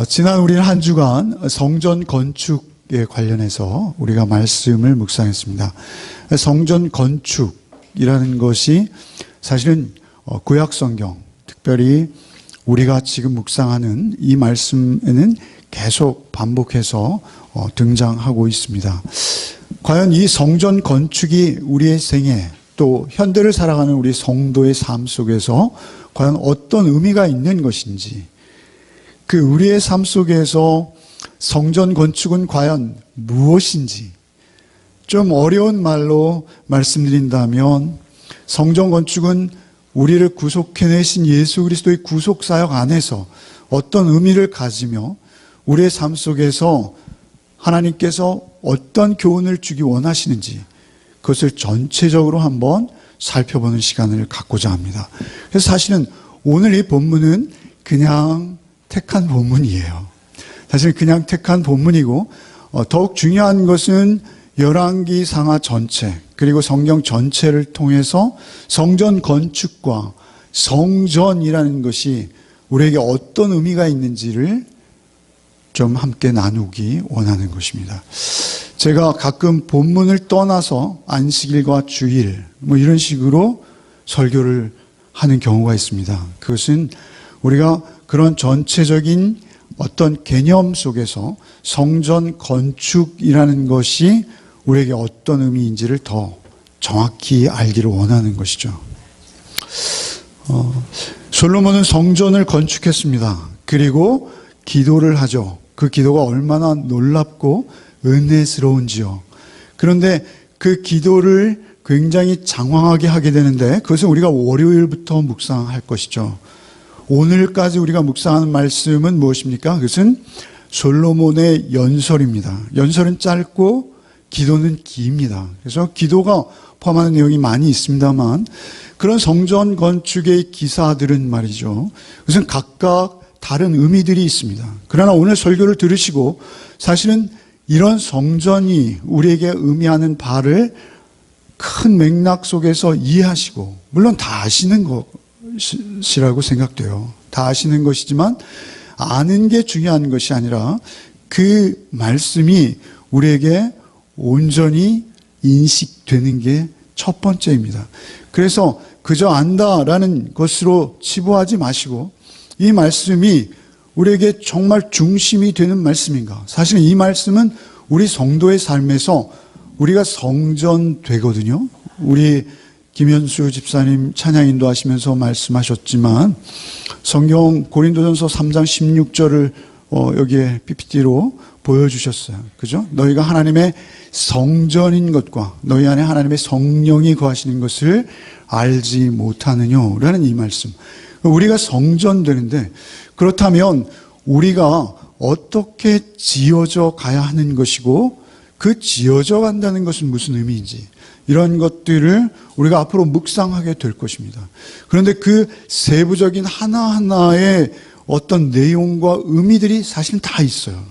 지난 우리 한 주간 성전 건축에 관련해서 우리가 말씀을 묵상했습니다. 성전 건축이라는 것이 사실은 구약 성경, 특별히 우리가 지금 묵상하는 이 말씀에는 계속 반복해서 등장하고 있습니다. 과연 이 성전 건축이 우리의 생애, 또 현대를 살아가는 우리 성도의 삶 속에서 과연 어떤 의미가 있는 것인지, 그 우리의 삶 속에서 성전 건축은 과연 무엇인지, 좀 어려운 말로 말씀드린다면 성전 건축은 우리를 구속해내신 예수 그리스도의 구속사역 안에서 어떤 의미를 가지며 우리의 삶 속에서 하나님께서 어떤 교훈을 주기 원하시는지 그것을 전체적으로 한번 살펴보는 시간을 갖고자 합니다. 그래서 사실은 오늘 이 본문은 그냥 택한 본문이에요. 사실 그냥 택한 본문이고, 더욱 중요한 것은 열왕기 상하 전체, 그리고 성경 전체를 통해서 성전 건축과 성전이라는 것이 우리에게 어떤 의미가 있는지를 좀 함께 나누기 원하는 것입니다. 제가 가끔 본문을 떠나서 안식일과 주일 이런 식으로 설교를 하는 경우가 있습니다. 그것은 우리가 그런 전체적인 어떤 개념 속에서 성전 건축이라는 것이 우리에게 어떤 의미인지를 더 정확히 알기를 원하는 것이죠. 솔로몬은 성전을 건축했습니다. 그리고 기도를 하죠. 그 기도가 얼마나 놀랍고 은혜스러운지요. 그런데 그 기도를 굉장히 장황하게 하게 되는데 그것은 우리가 월요일부터 묵상할 것이죠. 오늘까지 우리가 묵상하는 말씀은 무엇입니까? 그것은 솔로몬의 연설입니다. 연설은 짧고 기도는 깁니다. 그래서 기도가 포함하는 내용이 많이 있습니다만 그런 성전 건축의 기사들은 말이죠. 그것은 각각 다른 의미들이 있습니다. 그러나 오늘 설교를 들으시고 사실은 이런 성전이 우리에게 의미하는 바를 큰 맥락 속에서 이해하시고, 물론 다 아시는 것이라고 생각돼요. 다 아시는 것이지만 아는 게 중요한 것이 아니라 그 말씀이 우리에게 온전히 인식되는 게 첫 번째입니다. 그래서 그저 안다라는 것으로 치부하지 마시고 이 말씀이 우리에게 정말 중심이 되는 말씀인가? 사실 이 말씀은 우리 성도의 삶에서 우리가 성전되거든요. 우리 김현수 집사님 찬양 인도하시면서 말씀하셨지만 성경 고린도전서 3장 16절을 여기에 PPT로 보여주셨어요. 그죠? 너희가 하나님의 성전인 것과 너희 안에 하나님의 성령이 거하시는 것을 알지 못하느뇨 라는 이 말씀. 우리가 성전되는데 그렇다면 우리가 어떻게 지어져 가야 하는 것이고 그 지어져 간다는 것은 무슨 의미인지 이런 것들을 우리가 앞으로 묵상하게 될 것입니다. 그런데 그 세부적인 하나하나의 어떤 내용과 의미들이 사실은 다 있어요.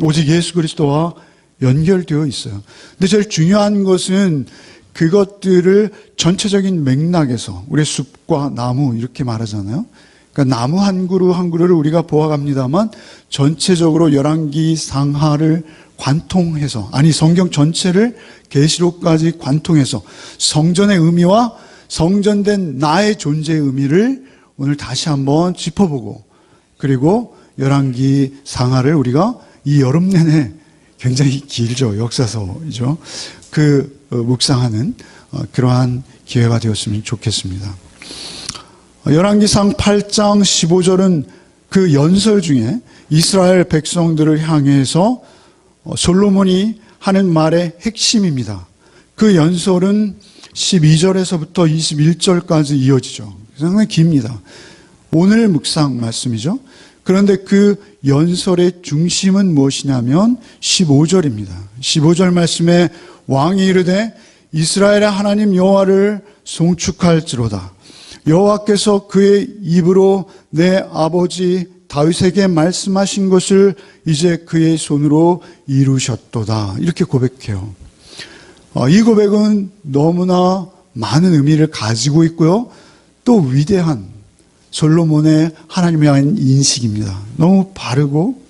오직 예수 그리스도와 연결되어 있어요. 근데 제일 중요한 것은 그것들을 전체적인 맥락에서 우리 숲과 나무 이렇게 말하잖아요. 그러니까 나무 한 그루 한 그루를 우리가 보아갑니다만 전체적으로 열왕기 상하를 관통해서, 아니 성경 전체를 계시록까지 관통해서 성전의 의미와 성전된 나의 존재의 의미를 오늘 다시 한번 짚어보고, 그리고 열왕기 상하를 우리가 이 여름 내내 굉장히 길죠. 역사서이죠. 묵상하는 그러한 기회가 되었으면 좋겠습니다. 열왕기상 8장 15절은 그 연설 중에 이스라엘 백성들을 향해서 솔로몬이 하는 말의 핵심입니다. 그 연설은 12절에서부터 21절까지 이어지죠. 상당히 깁니다. 오늘 묵상 말씀이죠. 그런데 그 연설의 중심은 무엇이냐면 15절입니다. 15절 말씀에 왕이 이르되 이스라엘의 하나님 여호와를 송축할지로다. 여호와께서 그의 입으로 내 아버지 다윗에게 말씀하신 것을 이제 그의 손으로 이루셨도다. 이렇게 고백해요. 이 고백은 너무나 많은 의미를 가지고 있고요. 또 위대한 솔로몬의 하나님에 대한 인식입니다. 너무 바르고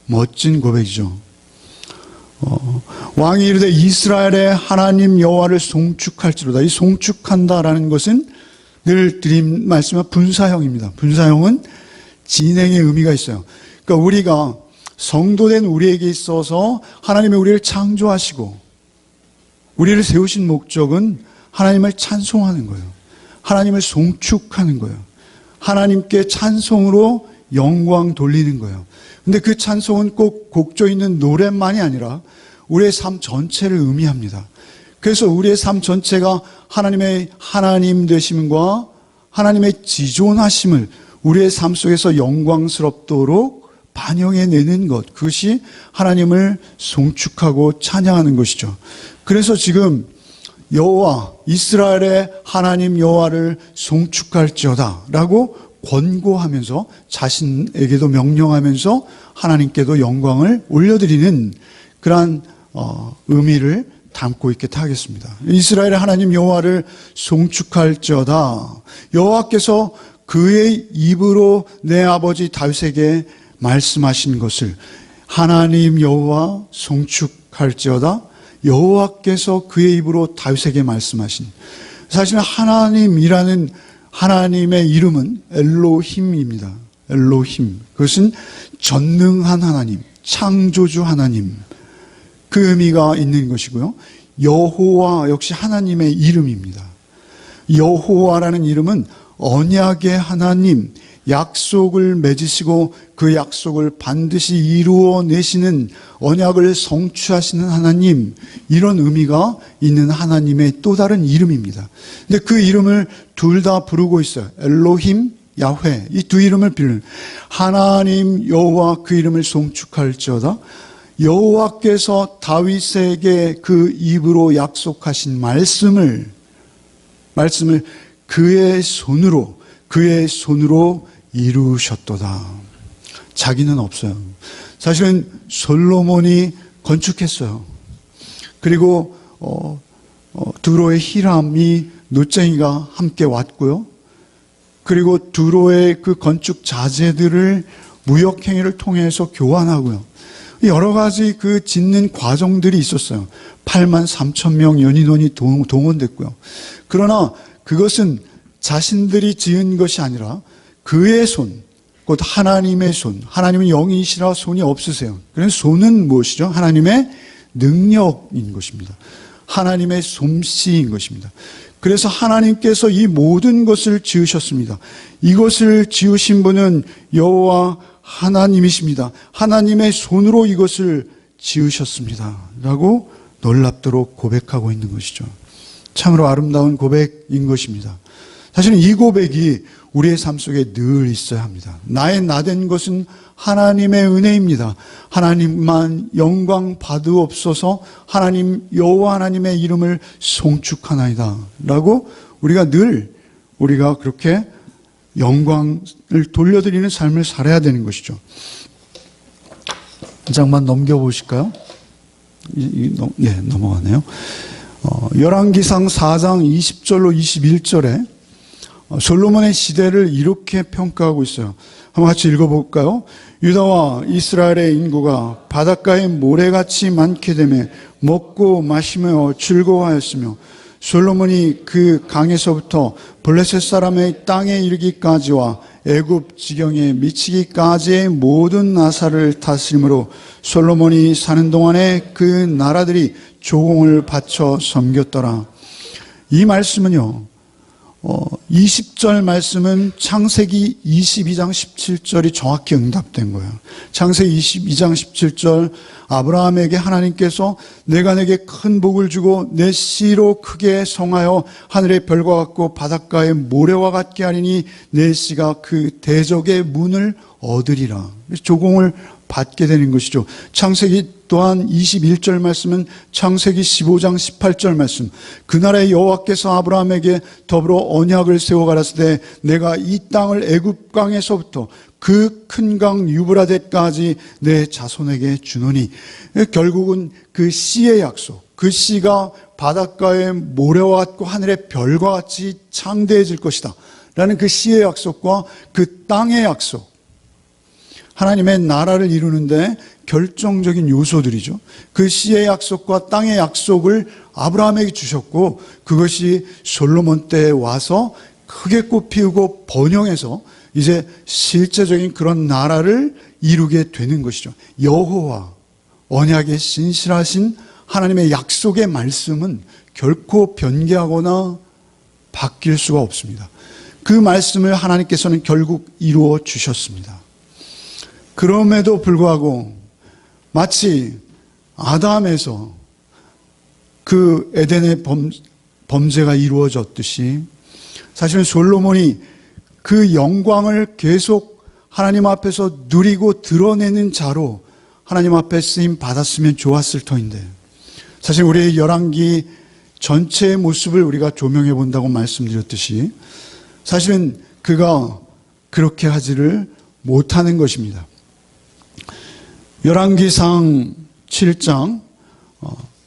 멋진 고백이죠. 왕이 이르되 이스라엘의 하나님 여호와를 송축할지로다. 이 송축한다라는 것은 늘 드린 말씀은 분사형입니다. 분사형은 진행의 의미가 있어요. 그러니까 우리가 성도된 우리에게 있어서 하나님이 우리를 창조하시고 우리를 세우신 목적은 하나님을 찬송하는 거예요. 하나님을 송축하는 거예요. 하나님께 찬송으로 영광 돌리는 거예요. 근데 그 찬송은 꼭 곡조 있는 노래만이 아니라 우리의 삶 전체를 의미합니다. 그래서 우리의 삶 전체가 하나님의 하나님 되심과 하나님의 지존하심을 우리의 삶 속에서 영광스럽도록 반영해내는 것, 그것이 하나님을 송축하고 찬양하는 것이죠. 그래서 지금 여호와, 이스라엘의 하나님 여호와를 송축할지어다 라고 권고하면서 자신에게도 명령하면서 하나님께도 영광을 올려드리는 그러한 의미를 담고 있게 하겠습니다. 이스라엘의 하나님 여호와를 송축할지어다. 여호와께서 그의 입으로 내 아버지 다윗에게 말씀하신 것을 하나님 여호와 송축할지어다. 여호와께서 그의 입으로 다윗에게 말씀하신, 사실은 하나님이라는 하나님의 이름은 엘로힘입니다. 엘로힘. 그것은 전능한 하나님, 창조주 하나님, 그 의미가 있는 것이고요. 여호와 역시 하나님의 이름입니다. 여호와라는 이름은 언약의 하나님, 약속을 맺으시고 그 약속을 반드시 이루어내시는, 언약을 성취하시는 하나님, 이런 의미가 있는 하나님의 또 다른 이름입니다. 근데 그 이름을 둘 다 부르고 있어요. 엘로힘, 야훼, 이 두 이름을 빌는 하나님 여호와, 그 이름을 송축할지어다. 여호와께서 다윗에게 그 입으로 약속하신 말씀을 그의 손으로 이루셨도다. 자기는 없어요. 사실은 솔로몬이 건축했어요. 그리고 두로의 히람이 노쟁이가 함께 왔고요. 그리고 두로의 그 건축 자재들을 무역행위를 통해서 교환하고요. 여러 가지 그 짓는 과정들이 있었어요. 8만 3천 명 연인원이 동원됐고요. 그러나 그것은 자신들이 지은 것이 아니라 그의 손, 곧 하나님의 손, 하나님은 영이시라 손이 없으세요. 그래서 손은 무엇이죠? 하나님의 능력인 것입니다. 하나님의 솜씨인 것입니다. 그래서 하나님께서 이 모든 것을 지으셨습니다. 이것을 지으신 분은 여호와 하나님이십니다. 하나님의 손으로 이것을 지으셨습니다. 라고 놀랍도록 고백하고 있는 것이죠. 참으로 아름다운 고백인 것입니다. 사실은 이 고백이 우리의 삶 속에 늘 있어야 합니다. 나의 나된 것은 하나님의 은혜입니다. 하나님만 영광 받으옵소서. 하나님 여호와 하나님의 이름을 송축하나이다 라고 우리가 그렇게 영광을 돌려드리는 삶을 살아야 되는 것이죠. 한 장만 넘겨보실까요? 넘어가네요. 열왕기상 4장 20절로 21절에 솔로몬의 시대를 이렇게 평가하고 있어요. 한번 같이 읽어볼까요? 유다와 이스라엘의 인구가 바닷가에 모래같이 많게 되매 먹고 마시며 즐거워하였으며 솔로몬이 그 강에서부터 블레셋 사람의 땅에 이르기까지와 애굽 지경에 미치기까지의 모든 나사를 다스림으로 솔로몬이 사는 동안에 그 나라들이 조공을 바쳐 섬겼더라. 이 말씀은요, 20절 말씀은 창세기 22장 17절이 정확히 응답된 거예요. 창세기 22장 17절, 아브라함에게 하나님께서 내가 내게 큰 복을 주고 내 씨로 크게 성하여 하늘의 별과 같고 바닷가의 모래와 같게 하리니 내 씨가 그 대적의 문을 얻으리라. 조공을 받게 되는 것이죠. 창세기 또한 21절 말씀은 창세기 15장 18절 말씀, 그날에 여호와께서 아브라함에게 더불어 언약을 세워 가라사대 내가 이 땅을 애굽 강에서부터 그 큰 강 유브라데까지 내 자손에게 주노니, 결국은 그 씨의 약속, 그 씨가 바닷가의 모래와 같고 하늘의 별과 같이 창대해질 것이다 라는 그 씨의 약속과 그 땅의 약속, 하나님의 나라를 이루는데 결정적인 요소들이죠. 그 씨의 약속과 땅의 약속을 아브라함에게 주셨고, 그것이 솔로몬 때에 와서 크게 꽃피우고 번영해서 이제 실제적인 그런 나라를 이루게 되는 것이죠. 여호와, 언약의 신실하신 하나님의 약속의 말씀은 결코 변개하거나 바뀔 수가 없습니다. 그 말씀을 하나님께서는 결국 이루어 주셨습니다. 그럼에도 불구하고 마치 아담에서 그 에덴의 범죄가 이루어졌듯이 사실은 솔로몬이 그 영광을 계속 하나님 앞에서 누리고 드러내는 자로 하나님 앞에 쓰임 받았으면 좋았을 터인데, 사실 우리의 열왕기 전체의 모습을 우리가 조명해 본다고 말씀드렸듯이 사실은 그가 그렇게 하지를 못하는 것입니다. 열왕기상 7장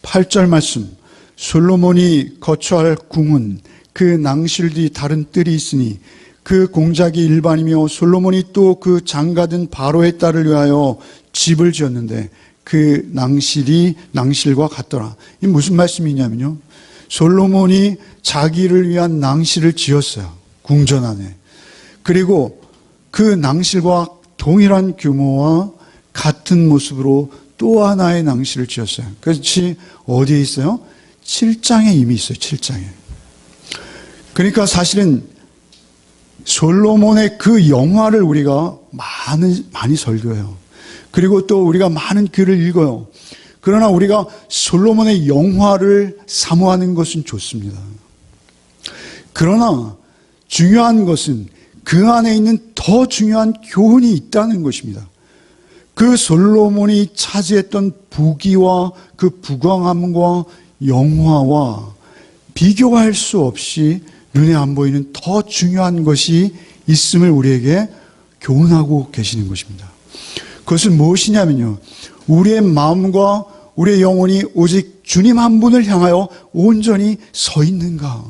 8절 말씀, 솔로몬이 거처할 궁은 그 낭실뒤 다른 뜰이 있으니 그 공작이 일반이며 솔로몬이 또 그 장가든 바로의 딸을 위하여 집을 지었는데 그 낭실이 낭실과 같더라. 이 무슨 말씀이냐면요, 솔로몬이 자기를 위한 낭실을 지었어요, 궁전 안에. 그리고 그 낭실과 동일한 규모와 같은 모습으로 또 하나의 낭실을 지었어요. 그것이 어디에 있어요? 7장에 이미 있어요. 7장에. 그러니까 사실은 솔로몬의 그 영화를 우리가 많이 설교해요. 그리고 또 우리가 많은 글을 읽어요. 그러나 우리가 솔로몬의 영화를 사모하는 것은 좋습니다. 그러나 중요한 것은 그 안에 있는 더 중요한 교훈이 있다는 것입니다. 그 솔로몬이 차지했던 부귀와 그 부강함과 영화와 비교할 수 없이 눈에 안 보이는 더 중요한 것이 있음을 우리에게 교훈하고 계시는 것입니다. 그것은 무엇이냐면요, 우리의 마음과 우리의 영혼이 오직 주님 한 분을 향하여 온전히 서 있는가,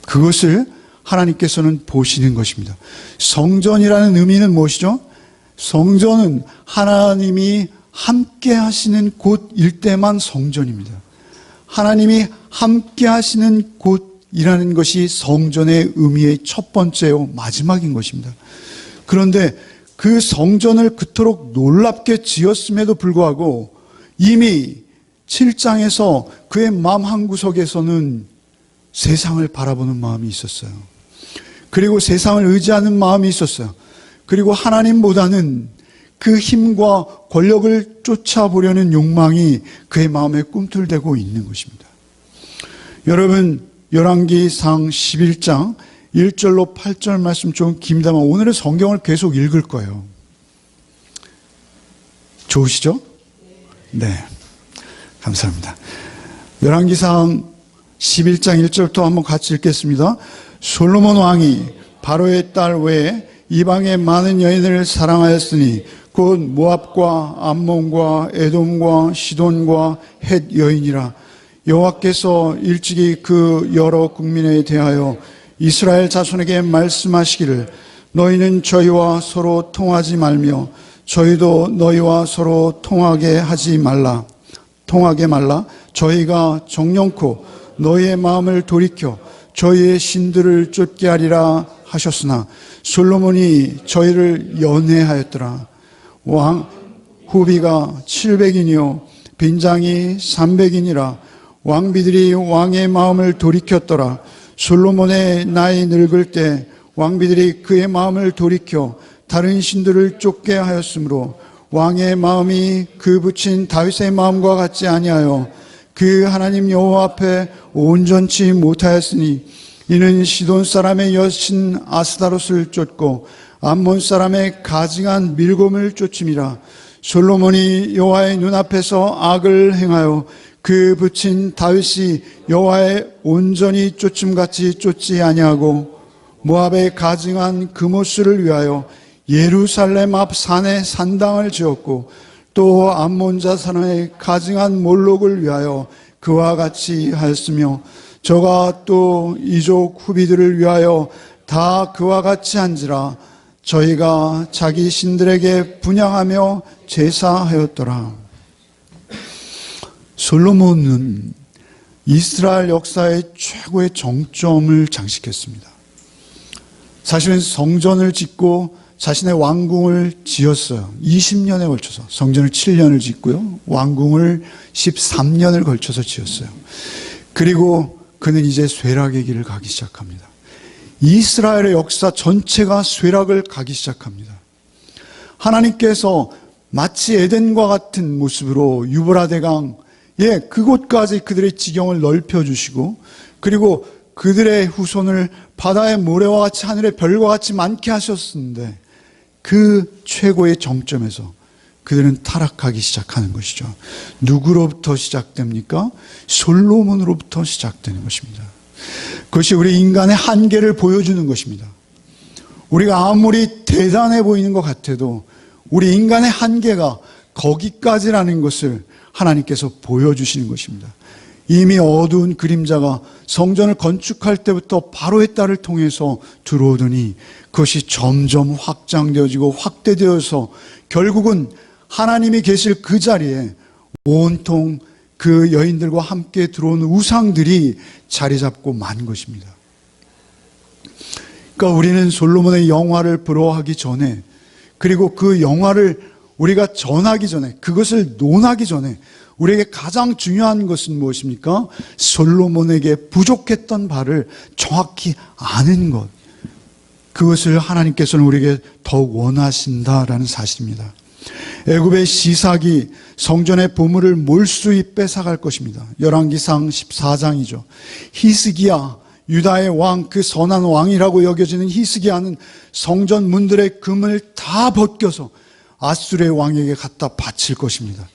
그것을 하나님께서는 보시는 것입니다. 성전이라는 의미는 무엇이죠? 성전은 하나님이 함께 하시는 곳일 때만 성전입니다. 하나님이 함께 하시는 곳이라는 것이 성전의 의미의 첫 번째요, 마지막인 것입니다. 그런데 그 성전을 그토록 놀랍게 지었음에도 불구하고 이미 7장에서 그의 마음 한구석에서는 세상을 바라보는 마음이 있었어요. 그리고 세상을 의지하는 마음이 있었어요. 그리고 하나님보다는 그 힘과 권력을 쫓아보려는 욕망이 그의 마음에 꿈틀대고 있는 것입니다. 여러분, 열왕기상 11장 1절로 8절 말씀 좀 깁니다만 오늘은 성경을 계속 읽을 거예요. 좋으시죠? 네, 감사합니다. 열왕기상 11장 1절부터 한번 같이 읽겠습니다. 솔로몬 왕이 바로의 딸 외에 이방의 많은 여인을 사랑하였으니 곧 모압과 암몬과 에돔과 시돈과 헷 여인이라. 여호와께서 일찍이 그 여러 국민에 대하여 이스라엘 자손에게 말씀하시기를 너희는 저희와 서로 통하지 말며 저희도 너희와 서로 통하게 말라. 저희가 정령코 너희의 마음을 돌이켜 저희의 신들을 쫓게 하리라 하셨으나 솔로몬이 저희를 연회하였더라. 왕 후비가 700인이요 빈장이 300인이라. 왕비들이 왕의 마음을 돌이켰더라. 솔로몬의 나이 늙을 때 왕비들이 그의 마음을 돌이켜 다른 신들을 쫓게 하였으므로 왕의 마음이 그 붙인 다윗의 마음과 같지 아니하여 그 하나님 여호와 앞에 온전치 못하였으니 이는 시돈 사람의 여신 아스다롯을 쫓고 암몬 사람의 가증한 밀곰을 쫓음이라. 솔로몬이 여호와의 눈앞에서 악을 행하여 그 붙인 다윗이 여호와의 온전히 쫓음같이 쫓지 아니하고 모압의 가증한 그모스를 위하여 예루살렘 앞 산에 산당을 지었고 또 암몬 자산의 가증한 몰록을 위하여 그와 같이 하였으며 저가 또 이족 후비들을 위하여 다 그와 같이 한지라. 저희가 자기 신들에게 분향하며 제사하였더라. 솔로몬은 이스라엘 역사의 최고의 정점을 장식했습니다. 사실은 성전을 짓고 자신의 왕궁을 지었어요. 20년에 걸쳐서. 성전을 7년을 짓고요. 왕궁을 13년을 걸쳐서 지었어요. 그리고 그는 이제 쇠락의 길을 가기 시작합니다. 이스라엘의 역사 전체가 쇠락을 가기 시작합니다. 하나님께서 마치 에덴과 같은 모습으로 유브라데강, 그곳까지 그들의 지경을 넓혀주시고, 그리고 그들의 후손을 바다의 모래와 같이 하늘의 별과 같이 많게 하셨는데, 그 최고의 정점에서 그들은 타락하기 시작하는 것이죠. 누구로부터 시작됩니까? 솔로몬으로부터 시작되는 것입니다. 그것이 우리 인간의 한계를 보여주는 것입니다. 우리가 아무리 대단해 보이는 것 같아도 우리 인간의 한계가 거기까지라는 것을 하나님께서 보여주시는 것입니다. 이미 어두운 그림자가 성전을 건축할 때부터 바로의 딸을 통해서 들어오더니 그것이 점점 확장되어지고 확대되어서 결국은 하나님이 계실 그 자리에 온통 그 여인들과 함께 들어온 우상들이 자리 잡고 만 것입니다. 그러니까 우리는 솔로몬의 영화를 부러워하기 전에, 그리고 그 영화를 우리가 전하기 전에, 그것을 논하기 전에 우리에게 가장 중요한 것은 무엇입니까? 솔로몬에게 부족했던 바를 정확히 아는 것. 그것을 하나님께서는 우리에게 더욱 원하신다라는 사실입니다. 애굽의 시삭이 성전의 보물을 몰수히 뺏어갈 것입니다. 열왕기상 14장이죠. 히스기야, 유다의 왕, 그 선한 왕이라고 여겨지는 히스기야는 성전 문들의 금을 다 벗겨서 아수르의 왕에게 갖다 바칠 것입니다.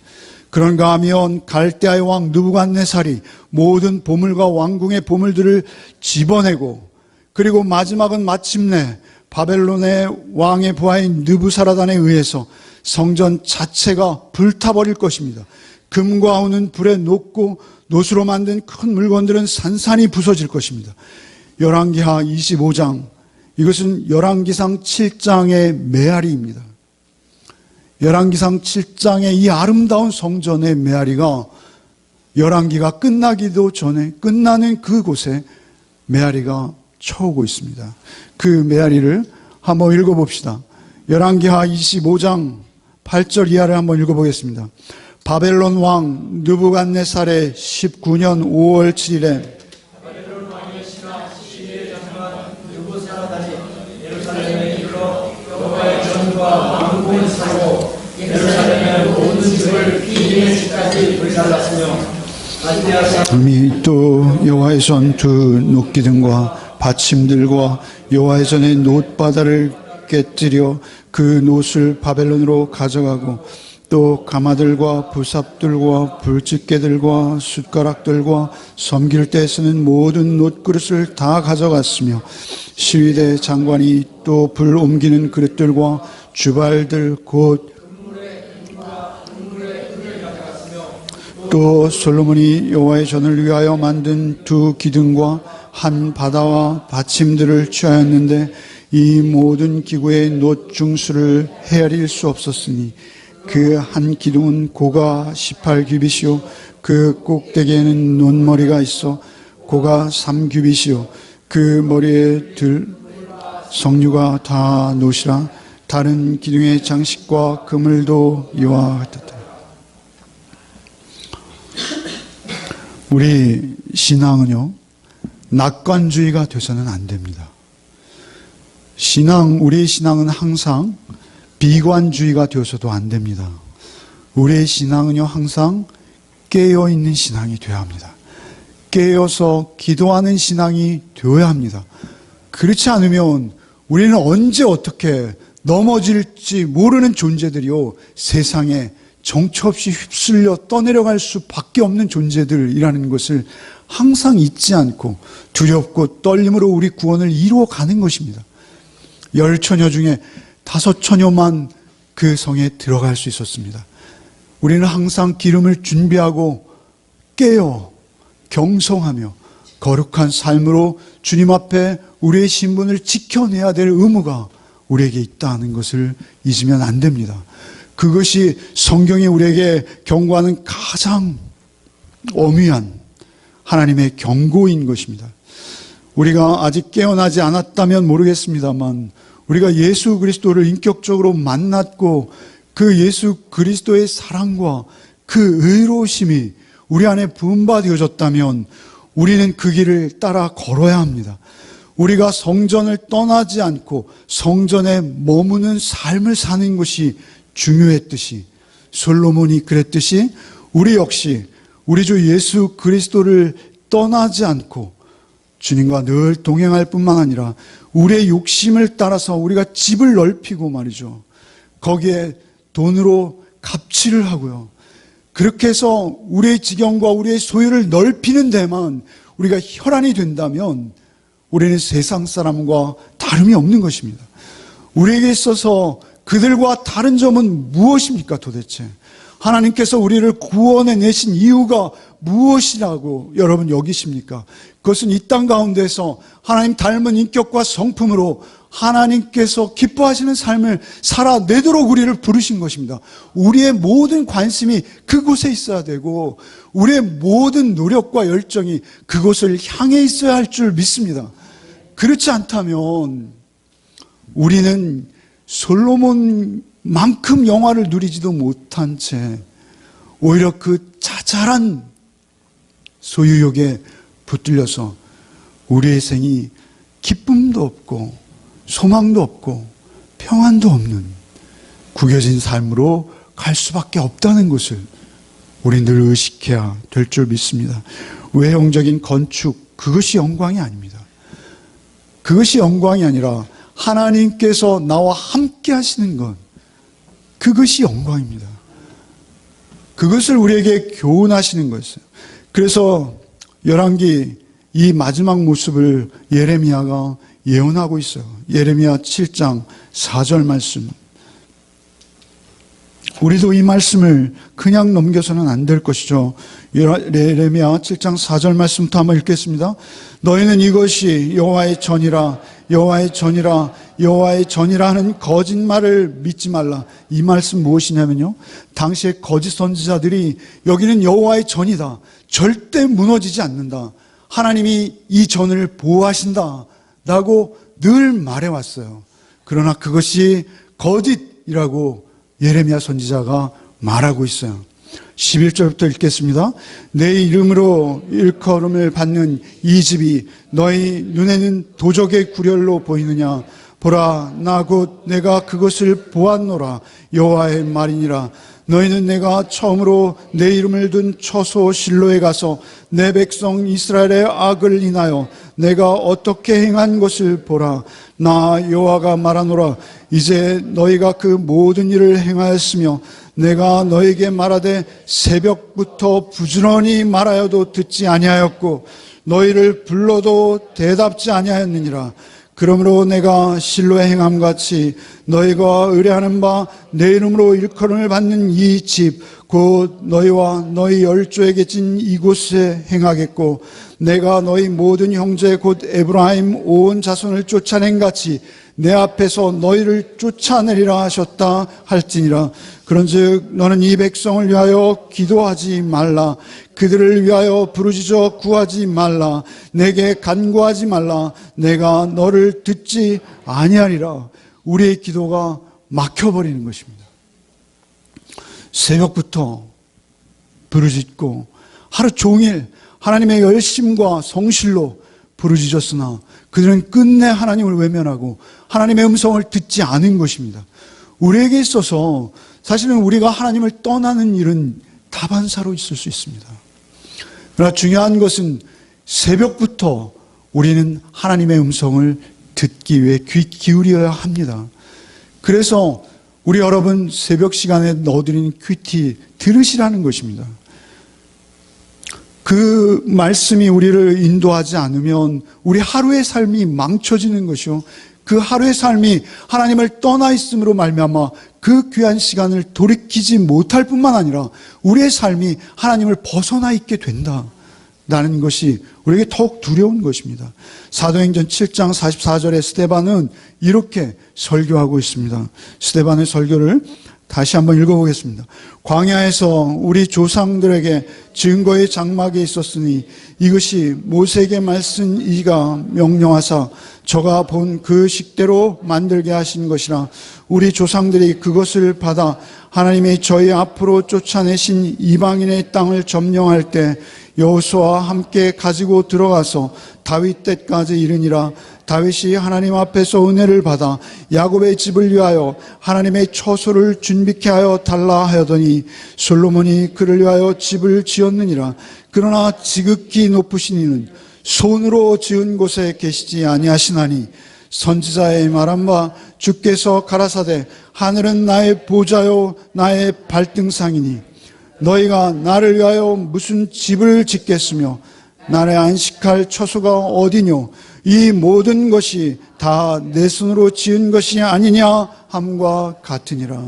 그런가 하면 갈대아의 왕 느부갓네살이 모든 보물과 왕궁의 보물들을 집어내고, 그리고 마지막은 마침내 바벨론의 왕의 부하인 느부사라단에 의해서 성전 자체가 불타버릴 것입니다. 금과 은은 불에 녹고 노수로 만든 큰 물건들은 산산이 부서질 것입니다. 열왕기하 25장, 이것은 열왕기상 7장의 메아리입니다. 열왕기상 7장의 이 아름다운 성전의 메아리가 열왕기가 끝나기도 전에 끝나는 그곳에 메아리가 쳐오고 있습니다. 그 메아리를 한번 읽어봅시다. 열왕기하 25장 8절 이하를 한번 읽어보겠습니다. 바벨론 왕 느부갓네살의 19년 5월 7일에 바벨론 왕의 신하 12의 장관 느부사라단이 예루살렘에 이르러 여호와의 전과 왕궁을 사고 예루살렘의 모든 집을 피임의 집까지 불살랐으며 갈대아 이미 또 여호와의 전 두 놋기둥과 받침들과 여호와의 전의 놋바다를 깨뜨려 그 놋을 바벨론으로 가져가고, 또 가마들과 부삽들과 불집게들과 숟가락들과 섬길 때 쓰는 모든 놋그릇을 다 가져갔으며, 시위대 장관이 또 불 옮기는 그릇들과 주발들 곧 또 솔로몬이 여호와의 전을 위하여 만든 두 기둥과 한 바다와 받침들을 취하였는데, 이 모든 기구의 놋 중수를 헤아릴 수 없었으니 그 한 기둥은 고가 18규빗이요 그 꼭대기에는 놋머리가 있어 고가 3규빗이요 그 머리에 들 성류가 다 놋이라. 다른 기둥의 장식과 그물도 이와 같았다. 우리 신앙은요, 낙관주의가 돼서는 안 됩니다. 우리의 신앙은 항상 비관주의가 되어서도 안 됩니다. 우리의 신앙은요, 항상 깨어있는 신앙이 되어야 합니다. 깨어서 기도하는 신앙이 되어야 합니다. 그렇지 않으면 우리는 언제 어떻게 넘어질지 모르는 존재들이요, 세상에 정처 없이 휩쓸려 떠내려갈 수밖에 없는 존재들이라는 것을 항상 잊지 않고 두렵고 떨림으로 우리 구원을 이루어가는 것입니다. 10처녀 중에 5처녀만 그 성에 들어갈 수 있었습니다. 우리는 항상 기름을 준비하고 깨어 경성하며 거룩한 삶으로 주님 앞에 우리의 신분을 지켜내야 될 의무가 우리에게 있다는 것을 잊으면 안 됩니다. 그것이 성경이 우리에게 경고하는 가장 엄위한 하나님의 경고인 것입니다. 우리가 아직 깨어나지 않았다면 모르겠습니다만 우리가 예수 그리스도를 인격적으로 만났고 그 예수 그리스도의 사랑과 그 의로우심이 우리 안에 부음받아졌다면 우리는 그 길을 따라 걸어야 합니다. 우리가 성전을 떠나지 않고 성전에 머무는 삶을 사는 것이 중요했듯이 솔로몬이 그랬듯이 우리 역시 우리 주 예수 그리스도를 떠나지 않고 주님과 늘 동행할 뿐만 아니라 우리의 욕심을 따라서 우리가 집을 넓히고 말이죠. 거기에 돈으로 갑질을 하고요. 그렇게 해서 우리의 지경과 우리의 소유를 넓히는 데만 우리가 혈안이 된다면 우리는 세상 사람과 다름이 없는 것입니다. 우리에게 있어서 그들과 다른 점은 무엇입니까 도대체? 하나님께서 우리를 구원해 내신 이유가 무엇이라고 여러분 여기십니까? 그것은 이 땅 가운데서 하나님 닮은 인격과 성품으로 하나님께서 기뻐하시는 삶을 살아내도록 우리를 부르신 것입니다. 우리의 모든 관심이 그곳에 있어야 되고 우리의 모든 노력과 열정이 그곳을 향해 있어야 할 줄 믿습니다. 그렇지 않다면 우리는 솔로몬만큼 영화를 누리지도 못한 채 오히려 그 자잘한 소유욕에 붙들려서 우리의 생이 기쁨도 없고 소망도 없고 평안도 없는 구겨진 삶으로 갈 수밖에 없다는 것을 우리 늘 의식해야 될 줄 믿습니다. 외형적인 건축, 그것이 영광이 아닙니다. 그것이 영광이 아니라 하나님께서 나와 함께 하시는 것, 그것이 영광입니다. 그것을 우리에게 교훈하시는 것이에요. 그래서 열왕기 이 마지막 모습을 예레미야가 예언하고 있어요. 예레미야 7장 4절 말씀. 우리도 이 말씀을 그냥 넘겨서는 안 될 것이죠. 예레미야 7장 4절 말씀부터 한번 읽겠습니다. 너희는 이것이 여호와의 전이라 여호와의 전이라 여호와의 전이라 하는 거짓말을 믿지 말라. 이 말씀 무엇이냐면요, 당시에 거짓 선지자들이 여기는 여호와의 전이다, 절대 무너지지 않는다, 하나님이 이 전을 보호하신다 라고 늘 말해왔어요. 그러나 그것이 거짓이라고 예레미야 선지자가 말하고 있어요. 11절부터 읽겠습니다. 내 이름으로 일컬음을 받는 이 집이 너희 눈에는 도적의 구렬로 보이느냐? 보라, 나 곧 내가 그것을 보았노라. 여호와의 말이니라. 너희는 내가 처음으로 내 이름을 둔 처소 실로에 가서 내 백성 이스라엘의 악을 인하여 내가 어떻게 행한 것을 보라. 나 여호와가 말하노라. 이제 너희가 그 모든 일을 행하였으며 내가 너희에게 말하되 새벽부터 부지런히 말하여도 듣지 아니하였고 너희를 불러도 대답지 아니하였느니라. 그러므로 내가 실로의 행함같이 너희가 의뢰하는 바 내 이름으로 일컬음을 받는 이 집 곧 너희와 너희 열조에게 진 이곳에 행하겠고 내가 너희 모든 형제 곧 에브라임 온 자손을 쫓아낸 같이 내 앞에서 너희를 쫓아내리라 하셨다 할지니라. 그런즉 너는 이 백성을 위하여 기도하지 말라. 그들을 위하여 부르짖어 구하지 말라. 내게 간구하지 말라. 내가 너를 듣지 아니하리라. 우리의 기도가 막혀버리는 것입니다. 새벽부터 부르짖고 하루 종일 하나님의 열심과 성실로 부르짖었으나 그들은 끝내 하나님을 외면하고 하나님의 음성을 듣지 않은 것입니다. 우리에게 있어서 사실은 우리가 하나님을 떠나는 일은 다반사로 있을 수 있습니다. 그러나 중요한 것은 새벽부터 우리는 하나님의 음성을 듣기 위해 귀 기울여야 합니다. 그래서 우리 여러분 새벽 시간에 넣어드리는 큐티 들으시라는 것입니다. 그 말씀이 우리를 인도하지 않으면 우리 하루의 삶이 망쳐지는 것이요, 그 하루의 삶이 하나님을 떠나 있음으로 말미암아 그 귀한 시간을 돌이키지 못할 뿐만 아니라 우리의 삶이 하나님을 벗어나 있게 된다. 라는 것이 우리에게 더욱 두려운 것입니다. 사도행전 7장 44절에 스데반은 이렇게 설교하고 있습니다. 스데반의 설교를 다시 한번 읽어보겠습니다. 광야에서 우리 조상들에게 증거의 장막이 있었으니 이것이 모세에게 말씀 이가 명령하사 저가 본 그 식대로 만들게 하신 것이라. 우리 조상들이 그것을 받아 하나님이 저희 앞으로 쫓아내신 이방인의 땅을 점령할 때 여호수아와 함께 가지고 들어가서 다윗 때까지 이르니라. 다윗이 하나님 앞에서 은혜를 받아 야곱의 집을 위하여 하나님의 처소를 준비케 하여 달라 하더니 솔로몬이 그를 위하여 집을 지었느니라. 그러나 지극히 높으신 이는 손으로 지은 곳에 계시지 아니하시나니 선지자의 말한 바 주께서 가라사대 하늘은 나의 보좌요 나의 발등상이니 너희가 나를 위하여 무슨 집을 짓겠으며 나를 안식할 처소가 어디뇨. 이 모든 것이 다 내 손으로 지은 것이 아니냐 함과 같으니라.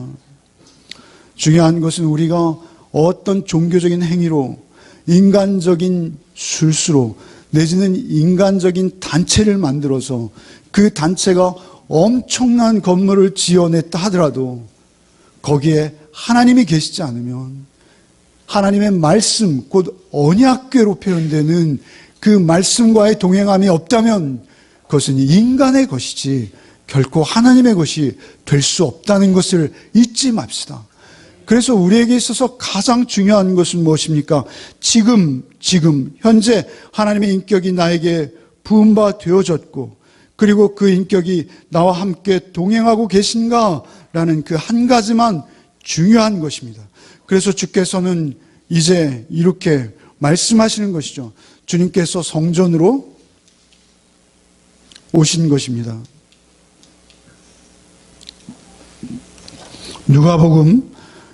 중요한 것은 우리가 어떤 종교적인 행위로, 인간적인 술수로, 내지는 인간적인 단체를 만들어서 그 단체가 엄청난 건물을 지어냈다 하더라도 거기에 하나님이 계시지 않으면, 하나님의 말씀, 곧 언약궤로 표현되는 그 말씀과의 동행함이 없다면 그것은 인간의 것이지 결코 하나님의 것이 될 수 없다는 것을 잊지 맙시다. 그래서 우리에게 있어서 가장 중요한 것은 무엇입니까? 지금 현재 하나님의 인격이 나에게 부은 바 되어졌고, 그리고 그 인격이 나와 함께 동행하고 계신가라는 그 한 가지만 중요한 것입니다. 그래서 주께서는 이제 이렇게 말씀하시는 것이죠. 주님께서 성전으로 오신 것입니다. 누가복음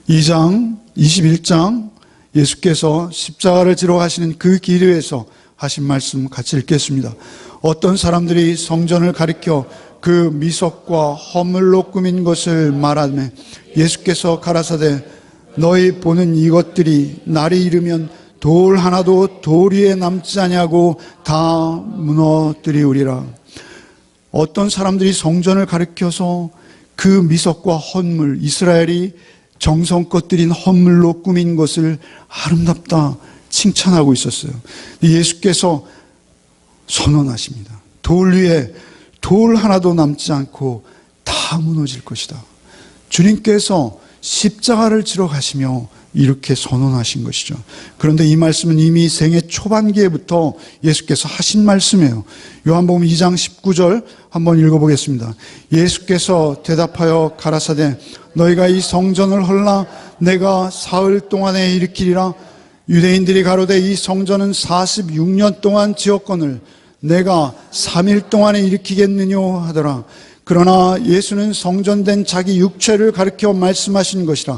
2장 21장 예수께서 십자가를 지러 가시는 그 길 위에서 하신 말씀 같이 읽겠습니다. 어떤 사람들이 성전을 가리켜 그 미석과 허물로 꾸민 것을 말하며 예수께서 가라사대 너희 보는 이것들이 날이 이르면 돌 하나도 돌 위에 남지 아니하고 다 무너뜨리우리라. 어떤 사람들이 성전을 가리켜서 그 미석과 헌물, 이스라엘이 정성껏 드린 헌물로 꾸민 것을 아름답다 칭찬하고 있었어요. 예수께서 선언하십니다. 돌 위에 돌 하나도 남지 않고 다 무너질 것이다. 주님께서 십자가를 지러 가시며 이렇게 선언하신 것이죠. 그런데 이 말씀은 이미 생애 초반기에부터 예수께서 하신 말씀이에요. 요한복음 2장 19절 한번 읽어보겠습니다. 예수께서 대답하여 가라사대 너희가 이 성전을 헐라 내가 사흘 동안에 일으키리라. 유대인들이 가로되 이 성전은 46년 동안 지었거늘 내가 3일 동안에 일으키겠느냐 하더라. 그러나 예수는 성전된 자기 육체를 가리켜 말씀하신 것이라.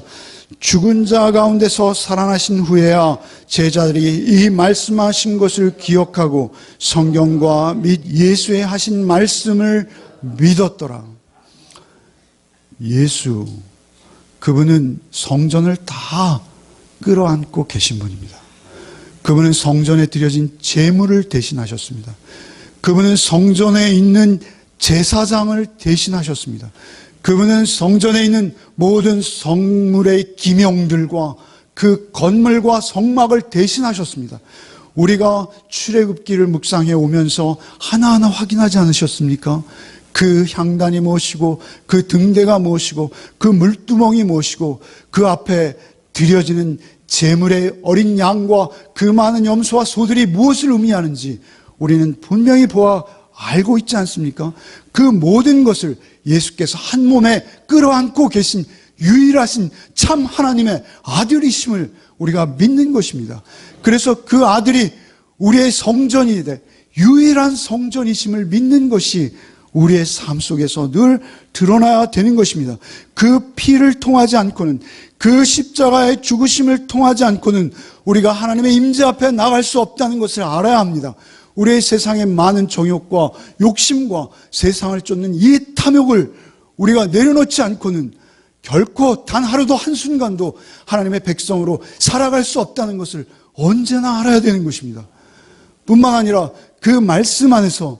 죽은 자 가운데서 살아나신 후에야 제자들이 이 말씀하신 것을 기억하고 성경과 및 예수의 하신 말씀을 믿었더라. 예수, 그분은 성전을 다 끌어안고 계신 분입니다. 그분은 성전에 드려진 제물을 대신하셨습니다. 그분은 성전에 있는 제사장을 대신하셨습니다. 그분은 성전에 있는 모든 성물의 기명들과 그 건물과 성막을 대신하셨습니다. 우리가 출애굽기를 묵상해 오면서 하나하나 확인하지 않으셨습니까? 그 향단이 무엇이고 그 등대가 무엇이고 그 물두멍이 무엇이고 그 앞에 드려지는 제물의 어린 양과 그 많은 염소와 소들이 무엇을 의미하는지 우리는 분명히 보아 알고 있지 않습니까? 그 모든 것을 예수께서 한 몸에 끌어안고 계신 유일하신 참 하나님의 아들이심을 우리가 믿는 것입니다. 그래서 그 아들이 우리의 성전이 돼 유일한 성전이심을 믿는 것이 우리의 삶 속에서 늘 드러나야 되는 것입니다. 그 피를 통하지 않고는, 그 십자가의 죽으심을 통하지 않고는 우리가 하나님의 임재 앞에 나갈 수 없다는 것을 알아야 합니다. 우리의 세상의 많은 정욕과 욕심과 세상을 쫓는 이 탐욕을 우리가 내려놓지 않고는 결코 단 하루도 한순간도 하나님의 백성으로 살아갈 수 없다는 것을 언제나 알아야 되는 것입니다. 뿐만 아니라 그 말씀 안에서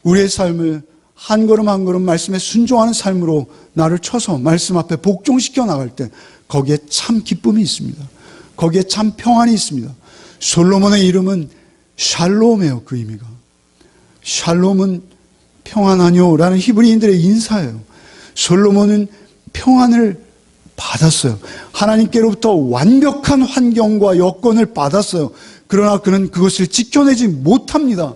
우리의 삶을 한 걸음 한 걸음 말씀에 순종하는 삶으로 나를 쳐서 말씀 앞에 복종시켜 나갈 때 거기에 참 기쁨이 있습니다. 거기에 참 평안이 있습니다. 솔로몬의 이름은 샬롬이에요. 그 의미가. 샬롬은 평안하뇨 라는 히브리인들의 인사예요. 솔로몬은 평안을 받았어요. 하나님께로부터 완벽한 환경과 여건을 받았어요. 그러나 그는 그것을 지켜내지 못합니다.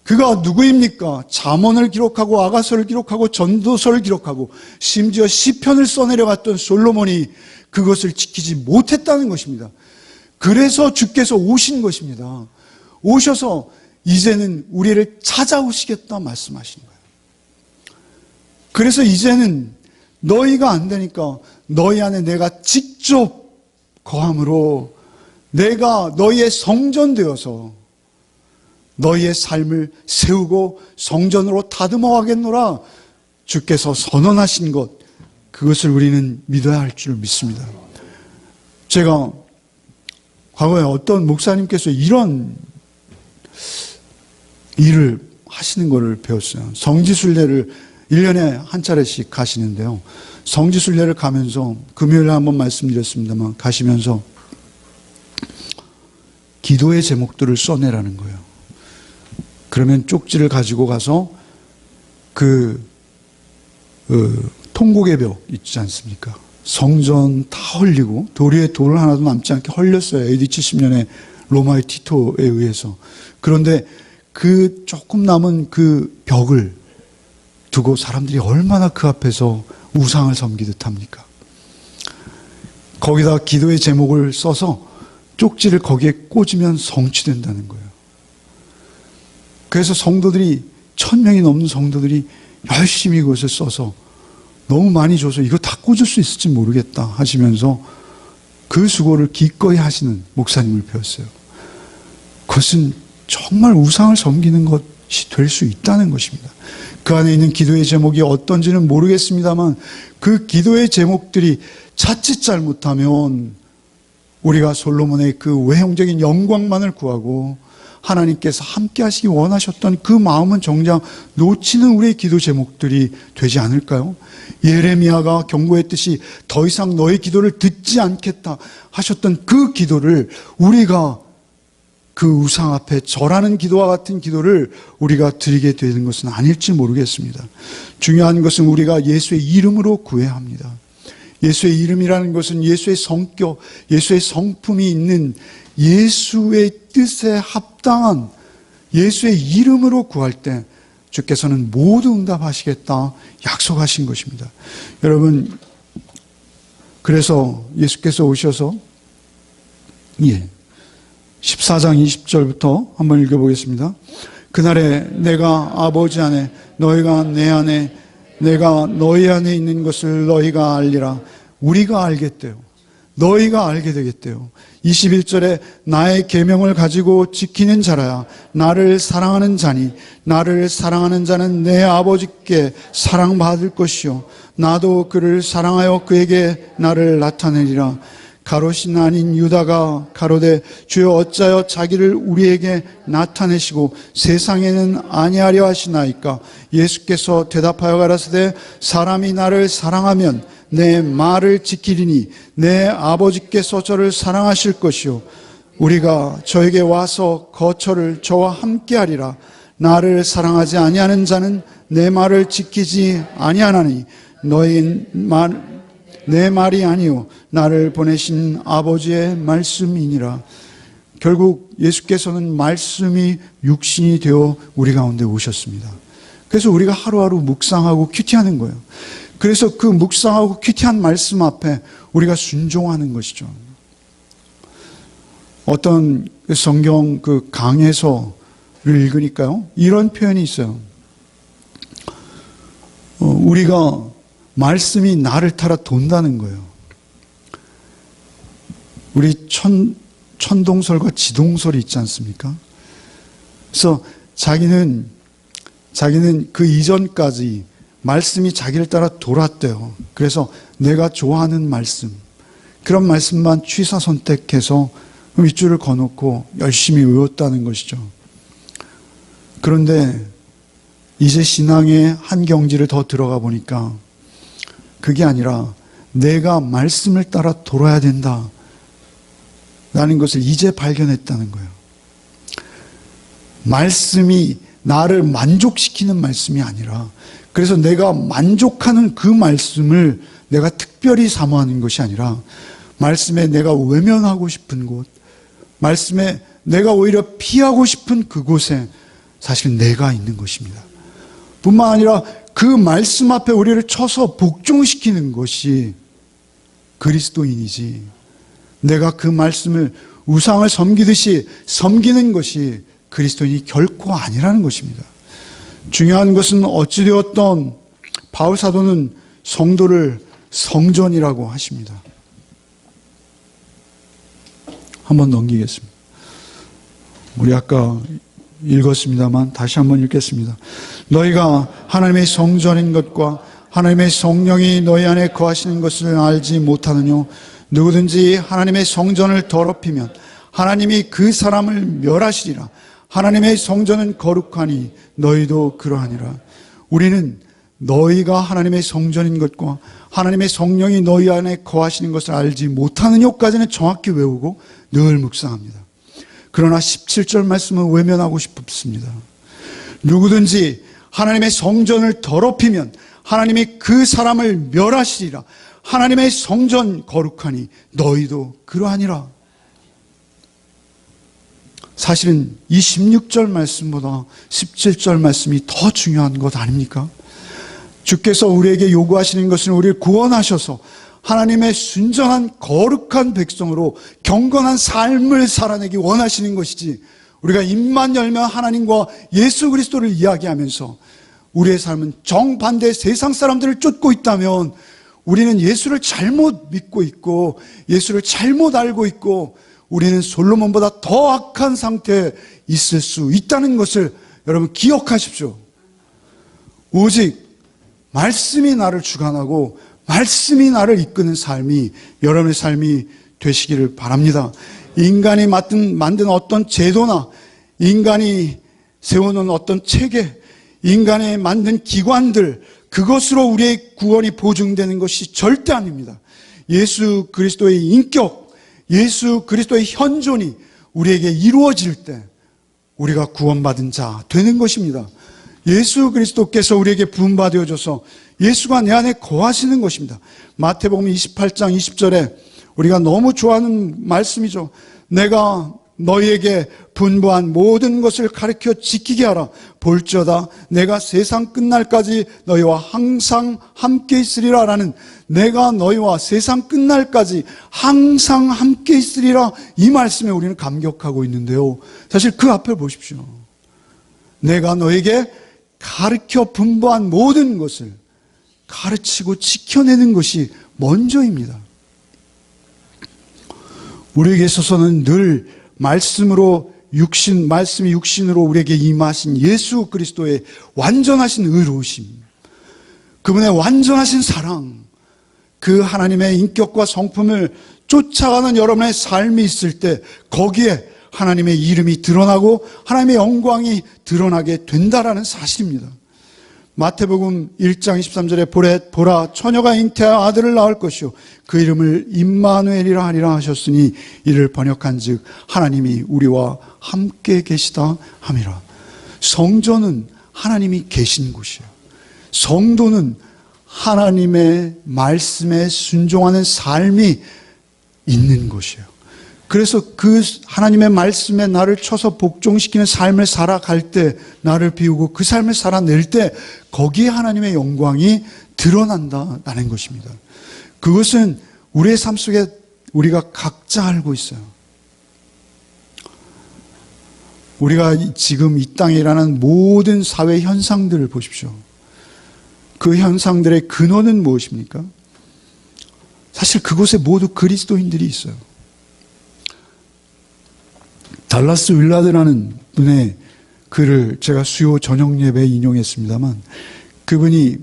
그가 누구입니까? 잠언을 기록하고 아가서를 기록하고 전도서를 기록하고 심지어 시편을 써내려갔던 솔로몬이 그것을 지키지 못했다는 것입니다. 그래서 주께서 오신 것입니다. 오셔서 이제는 우리를 찾아오시겠다 말씀하신 거예요. 그래서 이제는 너희가 안 되니까 너희 안에 내가 직접 거함으로 내가 너희의 성전 되어서 너희의 삶을 세우고 성전으로 다듬어 가겠노라 주께서 선언하신 것, 그것을 우리는 믿어야 할 줄 믿습니다. 제가 과거에 어떤 목사님께서 이런 일을 하시는 것을 배웠어요. 성지순례를 1년에 한 차례씩 가시는데요. 성지순례를 가면서 금요일에 한번 말씀드렸습니다만 가시면서 기도의 제목들을 써내라는 거예요. 그러면 쪽지를 가지고 가서 통곡의 벽 있지 않습니까? 성전 다 헐리고 돌 위에 돌 하나도 남지 않게 헐렸어요. AD 70년에 로마의 티토에 의해서. 그런데 그 조금 남은 그 벽을 두고 사람들이 얼마나 그 앞에서 우상을 섬기듯 합니까? 거기다 기도의 제목을 써서 쪽지를 거기에 꽂으면 성취된다는 거예요. 그래서 성도들이 1000명이 넘는 성도들이 열심히 그것을 써서 너무 많이 줘서 이거 다 꽂을 수 있을지 모르겠다 하시면서 그 수고를 기꺼이 하시는 목사님을 배웠어요. 그것은 정말 우상을 섬기는 것이 될 수 있다는 것입니다. 그 안에 있는 기도의 제목이 어떤지는 모르겠습니다만 그 기도의 제목들이 자칫 잘못하면 우리가 솔로몬의 그 외형적인 영광만을 구하고 하나님께서 함께 하시기 원하셨던 그 마음은 정작 놓치는 우리의 기도 제목들이 되지 않을까요? 예레미야가 경고했듯이 더 이상 너의 기도를 듣지 않겠다 하셨던 그 기도를 우리가 그 우상 앞에 절하는 기도와 같은 기도를 우리가 드리게 되는 것은 아닐지 모르겠습니다. 중요한 것은 우리가 예수의 이름으로 구해야 합니다. 예수의 이름이라는 것은 예수의 성격, 예수의 성품이 있는 예수의 뜻에 합당한 예수의 이름으로 구할 때 주께서는 모두 응답하시겠다 약속하신 것입니다. 여러분, 그래서 예수께서 오셔서 14장 20절부터 한번 읽어보겠습니다. 그날에 내가 아버지 안에 너희가 내 안에 내가 너희 안에 있는 것을 너희가 알리라. 우리가 알겠대요. 너희가 알게 되겠대요. 21절에 나의 계명을 가지고 지키는 자라야 나를 사랑하는 자니 나를 사랑하는 자는 내 아버지께 사랑받을 것이요 나도 그를 사랑하여 그에게 나를 나타내리라. 가롯이 아닌 유다가 가로되 주여 어찌하여 자기를 우리에게 나타내시고 세상에는 아니하려 하시나이까. 예수께서 대답하여 가라사대 사람이 나를 사랑하면 내 말을 지키리니 내 아버지께서 저를 사랑하실 것이요 우리가 저에게 와서 거처를 저와 함께하리라. 나를 사랑하지 아니하는 자는 내 말을 지키지 아니하나니 너희 내 말이 아니요 나를 보내신 아버지의 말씀이니라. 결국 예수께서는 말씀이 육신이 되어 우리 가운데 오셨습니다. 그래서 우리가 하루하루 묵상하고 큐티하는 거예요. 그래서 그 묵상하고 큐티한 말씀 앞에 우리가 순종하는 것이죠. 어떤 성경 그 강해서를 읽으니까요, 이런 표현이 있어요. 우리가 말씀이 나를 따라 돈다는 거예요. 우리 천동설과 지동설이 있지 않습니까? 그래서 자기는 그 이전까지 말씀이 자기를 따라 돌았대요. 그래서 내가 좋아하는 말씀, 그런 말씀만 취사 선택해서 윗줄을 거놓고 열심히 외웠다는 것이죠. 그런데 이제 신앙의 한 경지를 더 들어가 보니까 그게 아니라 내가 말씀을 따라 돌아야 된다 라는 것을 이제 발견했다는 거예요. 말씀이 나를 만족시키는 말씀이 아니라, 그래서 내가 만족하는 그 말씀을 내가 특별히 사모하는 것이 아니라, 말씀에 내가 외면하고 싶은 곳, 말씀에 내가 오히려 피하고 싶은 그곳에 사실 내가 있는 것입니다. 뿐만 아니라 그 말씀 앞에 우리를 쳐서 복종시키는 것이 그리스도인이지, 내가 그 말씀을 우상을 섬기듯이 섬기는 것이 그리스도인이 결코 아니라는 것입니다. 중요한 것은 어찌되었던 바울 사도는 성도를 성전이라고 하십니다. 한번 넘기겠습니다. 우리 아까 읽었습니다만 다시 한번 읽겠습니다. 너희가 하나님의 성전인 것과 하나님의 성령이 너희 안에 거하시는 것을 알지 못하느뇨. 누구든지 하나님의 성전을 더럽히면 하나님이 그 사람을 멸하시리라. 하나님의 성전은 거룩하니 너희도 그러하니라. 우리는 너희가 하나님의 성전인 것과 하나님의 성령이 너희 안에 거하시는 것을 알지 못하느냐까지는 정확히 외우고 늘 묵상합니다. 그러나 17절 말씀은 외면하고 싶습니다. 누구든지 하나님의 성전을 더럽히면 하나님이 그 사람을 멸하시리라. 하나님의 성전 거룩하니 너희도 그러하니라. 사실은 이 16절 말씀보다 17절 말씀이 더 중요한 것 아닙니까? 주께서 우리에게 요구하시는 것은 우리를 구원하셔서 하나님의 순전한 거룩한 백성으로 경건한 삶을 살아내기 원하시는 것이지, 우리가 입만 열면 하나님과 예수 그리스도를 이야기하면서 우리의 삶은 정반대의 세상 사람들을 쫓고 있다면 우리는 예수를 잘못 믿고 있고 예수를 잘못 알고 있고 우리는 솔로몬보다 더 악한 상태에 있을 수 있다는 것을 여러분 기억하십시오. 오직 말씀이 나를 주관하고 말씀이 나를 이끄는 삶이 여러분의 삶이 되시기를 바랍니다. 인간이 만든 어떤 제도나 인간이 세우는 어떤 체계, 인간이 만든 기관들, 그것으로 우리의 구원이 보증되는 것이 절대 아닙니다. 예수 그리스도의 인격, 예수 그리스도의 현존이 우리에게 이루어질 때 우리가 구원받은 자 되는 것입니다. 예수 그리스도께서 우리에게 부음받아줘서 예수가 내 안에 거하시는 것입니다. 마태복음 28장 20절에 우리가 너무 좋아하는 말씀이죠. 내가 너희에게 분부한 모든 것을 가르쳐 지키게 하라. 볼지어다 내가 세상 끝날까지 너희와 항상 함께 있으리라 라는, 내가 너희와 세상 끝날까지 항상 함께 있으리라, 이 말씀에 우리는 감격하고 있는데요. 사실 그 앞을 보십시오. 내가 너에게 가르쳐 분부한 모든 것을 가르치고 지켜내는 것이 먼저입니다. 우리에게 있어서는 늘 말씀이 육신으로 우리에게 임하신 예수 그리스도의 완전하신 의로우심, 그분의 완전하신 사랑, 그 하나님의 인격과 성품을 쫓아가는 여러분의 삶이 있을 때 거기에 하나님의 이름이 드러나고 하나님의 영광이 드러나게 된다라는 사실입니다. 마태복음 1장 23절에 보라 처녀가 잉태하여 아들을 낳을 것이요 그 이름을 임마누엘이라 하리라 하셨으니 이를 번역한즉 하나님이 우리와 함께 계시다 함이라. 성전은 하나님이 계신 곳이에요. 성도는 하나님의 말씀에 순종하는 삶이 있는 곳이에요. 그래서 그 하나님의 말씀에 나를 쳐서 복종시키는 삶을 살아갈 때, 나를 비우고 그 삶을 살아낼 때 거기에 하나님의 영광이 드러난다라는 것입니다. 그것은 우리의 삶 속에 우리가 각자 알고 있어요. 우리가 지금 이 땅에 일어나는 모든 사회 현상들을 보십시오. 그 현상들의 근원은 무엇입니까? 사실 그곳에 모두 그리스도인들이 있어요. 달라스 윌라드라는 분의 글을 제가 수요 저녁 예배에 인용했습니다만, 그분이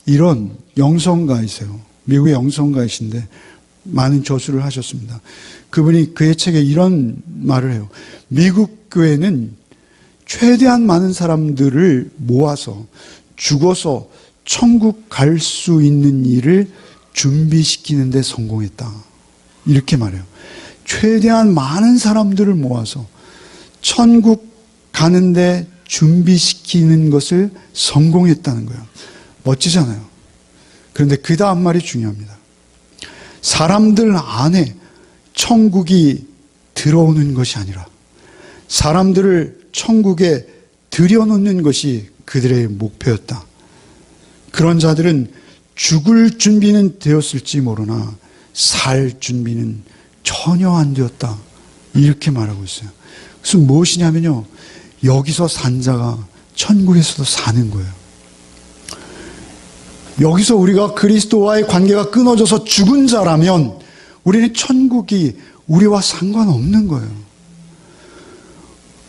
이런 영성가이세요. 미국의 영성가이신데 많은 저술을 하셨습니다. 그분이 그의 책에 이런 말을 해요. 미국 교회는 최대한 많은 사람들을 모아서 죽어서 천국 갈 수 있는 일을 준비시키는 데 성공했다. 이렇게 말해요. 최대한 많은 사람들을 모아서 천국 가는데 준비시키는 것을 성공했다는 거예요. 멋지잖아요. 그런데 그 다음 말이 중요합니다. 사람들 안에 천국이 들어오는 것이 아니라 사람들을 천국에 들여놓는 것이 그들의 목표였다. 그런 자들은 죽을 준비는 되었을지 모르나 살 준비는 전혀 안 되었다. 이렇게 말하고 있어요. 그래서 무엇이냐면요, 여기서 산 자가 천국에서도 사는 거예요. 여기서 우리가 그리스도와의 관계가 끊어져서 죽은 자라면 우리는 천국이 우리와 상관없는 거예요.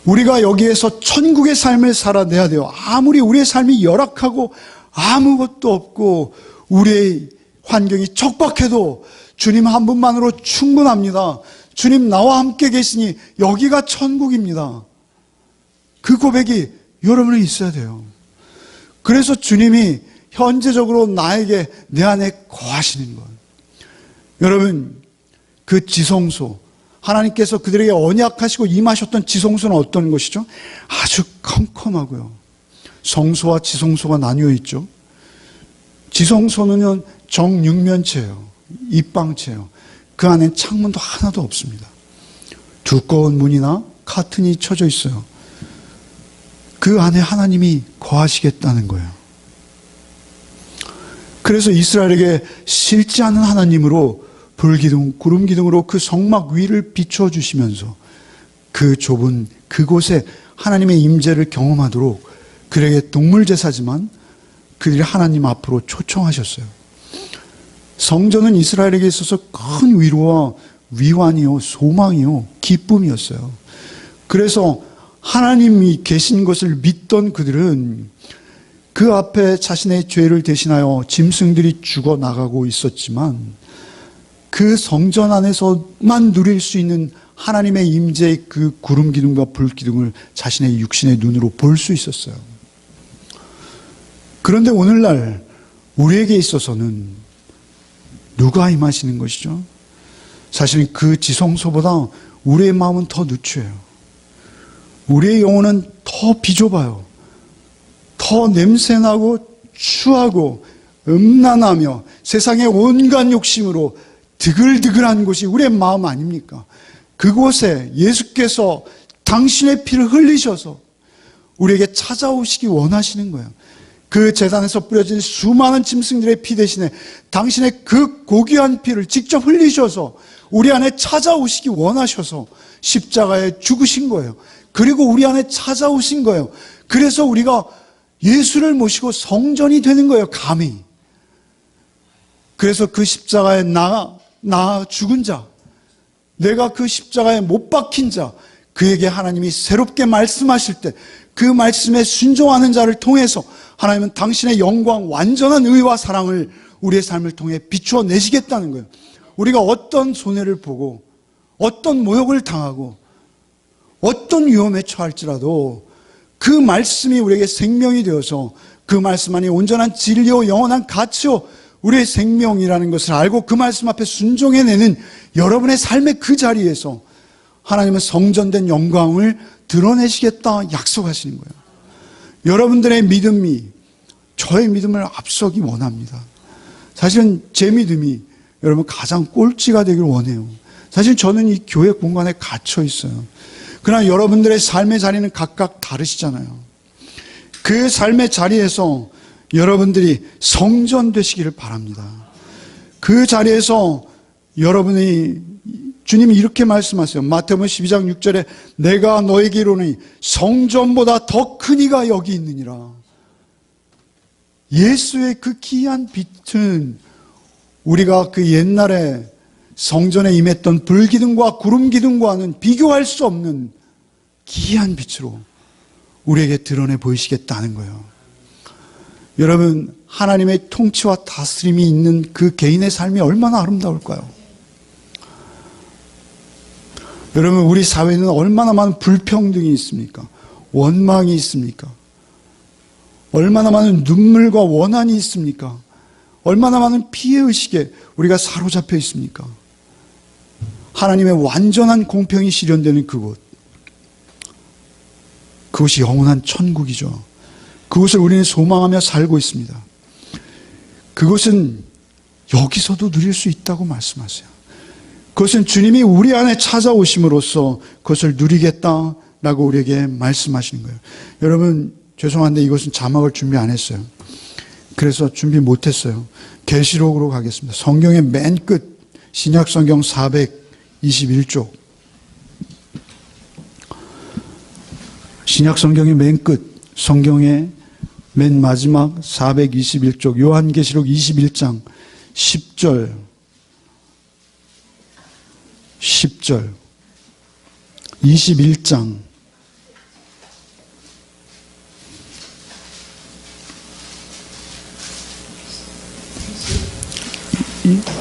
우리가 여기에서 천국의 삶을 살아내야 돼요. 아무리 우리의 삶이 열악하고 아무것도 없고 우리의 환경이 척박해도 주님 한 분만으로 충분합니다. 주님 나와 함께 계시니 여기가 천국입니다. 그 고백이 여러분에 있어야 돼요. 그래서 주님이 현재적으로 나에게 내 안에 거하시는 거예요. 여러분, 그 지성소, 하나님께서 그들에게 언약하시고 임하셨던 지성소는 어떤 것이죠? 아주 컴컴하고요. 성소와 지성소가 나뉘어 있죠. 지성소는 정육면체예요. 입방체예요. 그 안엔 창문도 하나도 없습니다. 두꺼운 문이나 카튼이 쳐져 있어요. 그 안에 하나님이 거하시겠다는 거예요. 그래서 이스라엘에게 싫지 않은 하나님으로 불기둥, 구름기둥으로 그 성막 위를 비춰주시면서 그 좁은 그곳에 하나님의 임재를 경험하도록 그에게 동물제사지만 그들이 하나님 앞으로 초청하셨어요. 성전은 이스라엘에게 있어서 큰 위로와 위안이요, 소망이요, 기쁨이었어요. 그래서 하나님이 계신 것을 믿던 그들은 그 앞에 자신의 죄를 대신하여 짐승들이 죽어나가고 있었지만 그 성전 안에서만 누릴 수 있는 하나님의 임재의 그 구름 기둥과 불 기둥을 자신의 육신의 눈으로 볼 수 있었어요. 그런데 오늘날 우리에게 있어서는 누가 임하시는 것이죠? 사실 그 지성소보다 우리의 마음은 더 누추해요. 우리의 영혼은 더 비좁아요. 더 냄새나고 추하고 음란하며 세상의 온갖 욕심으로 드글드글한 곳이 우리의 마음 아닙니까? 그곳에 예수께서 당신의 피를 흘리셔서 우리에게 찾아오시기 원하시는 거예요. 그 제단에서 뿌려진 수많은 짐승들의 피 대신에 당신의 그 고귀한 피를 직접 흘리셔서 우리 안에 찾아오시기 원하셔서 십자가에 죽으신 거예요. 그리고 우리 안에 찾아오신 거예요. 그래서 우리가 예수를 모시고 성전이 되는 거예요, 감히. 그래서 그 십자가에 나 죽은 자, 내가 그 십자가에 못 박힌 자, 그에게 하나님이 새롭게 말씀하실 때 그 말씀에 순종하는 자를 통해서 하나님은 당신의 영광, 완전한 의와 사랑을 우리의 삶을 통해 비추어 내시겠다는 거예요. 우리가 어떤 손해를 보고 어떤 모욕을 당하고 어떤 위험에 처할지라도 그 말씀이 우리에게 생명이 되어서 그 말씀 안에 온전한 진리요 영원한 가치요 우리의 생명이라는 것을 알고 그 말씀 앞에 순종해내는 여러분의 삶의 그 자리에서 하나님은 성전된 영광을 드러내시겠다 약속하시는 거예요. 여러분들의 믿음이 저의 믿음을 앞서기 원합니다. 사실은 제 믿음이 여러분 가장 꼴찌가 되길 원해요. 사실 저는 이 교회 공간에 갇혀 있어요. 그러나 여러분들의 삶의 자리는 각각 다르시잖아요. 그 삶의 자리에서 여러분들이 성전 되시기를 바랍니다. 그 자리에서 여러분이 주님이 이렇게 말씀하세요. 마태복음 12장 6절에 내가 너에게 이르노니 성전보다 더 큰 이가 여기 있느니라. 예수의 그 귀한 빛은 우리가 그 옛날에 성전에 임했던 불기둥과 구름기둥과는 비교할 수 없는 귀한 빛으로 우리에게 드러내 보이시겠다는 거예요. 여러분, 하나님의 통치와 다스림이 있는 그 개인의 삶이 얼마나 아름다울까요? 여러분, 우리 사회는 얼마나 많은 불평등이 있습니까? 원망이 있습니까? 얼마나 많은 눈물과 원한이 있습니까? 얼마나 많은 피해의식에 우리가 사로잡혀 있습니까? 하나님의 완전한 공평이 실현되는 그곳. 그것이 영원한 천국이죠. 그것을 우리는 소망하며 살고 있습니다. 그것은 여기서도 누릴 수 있다고 말씀하세요. 그것은 주님이 우리 안에 찾아오심으로써 그것을 누리겠다라고 우리에게 말씀하시는 거예요. 여러분, 죄송한데 이것은 자막을 준비 안 했어요. 그래서 준비 못했어요. 계시록으로 가겠습니다. 성경의 맨 끝, 신약성경 421쪽. 신약성경의 맨 끝, 성경의 맨 마지막 421쪽, 요한계시록 21장 10절, 21장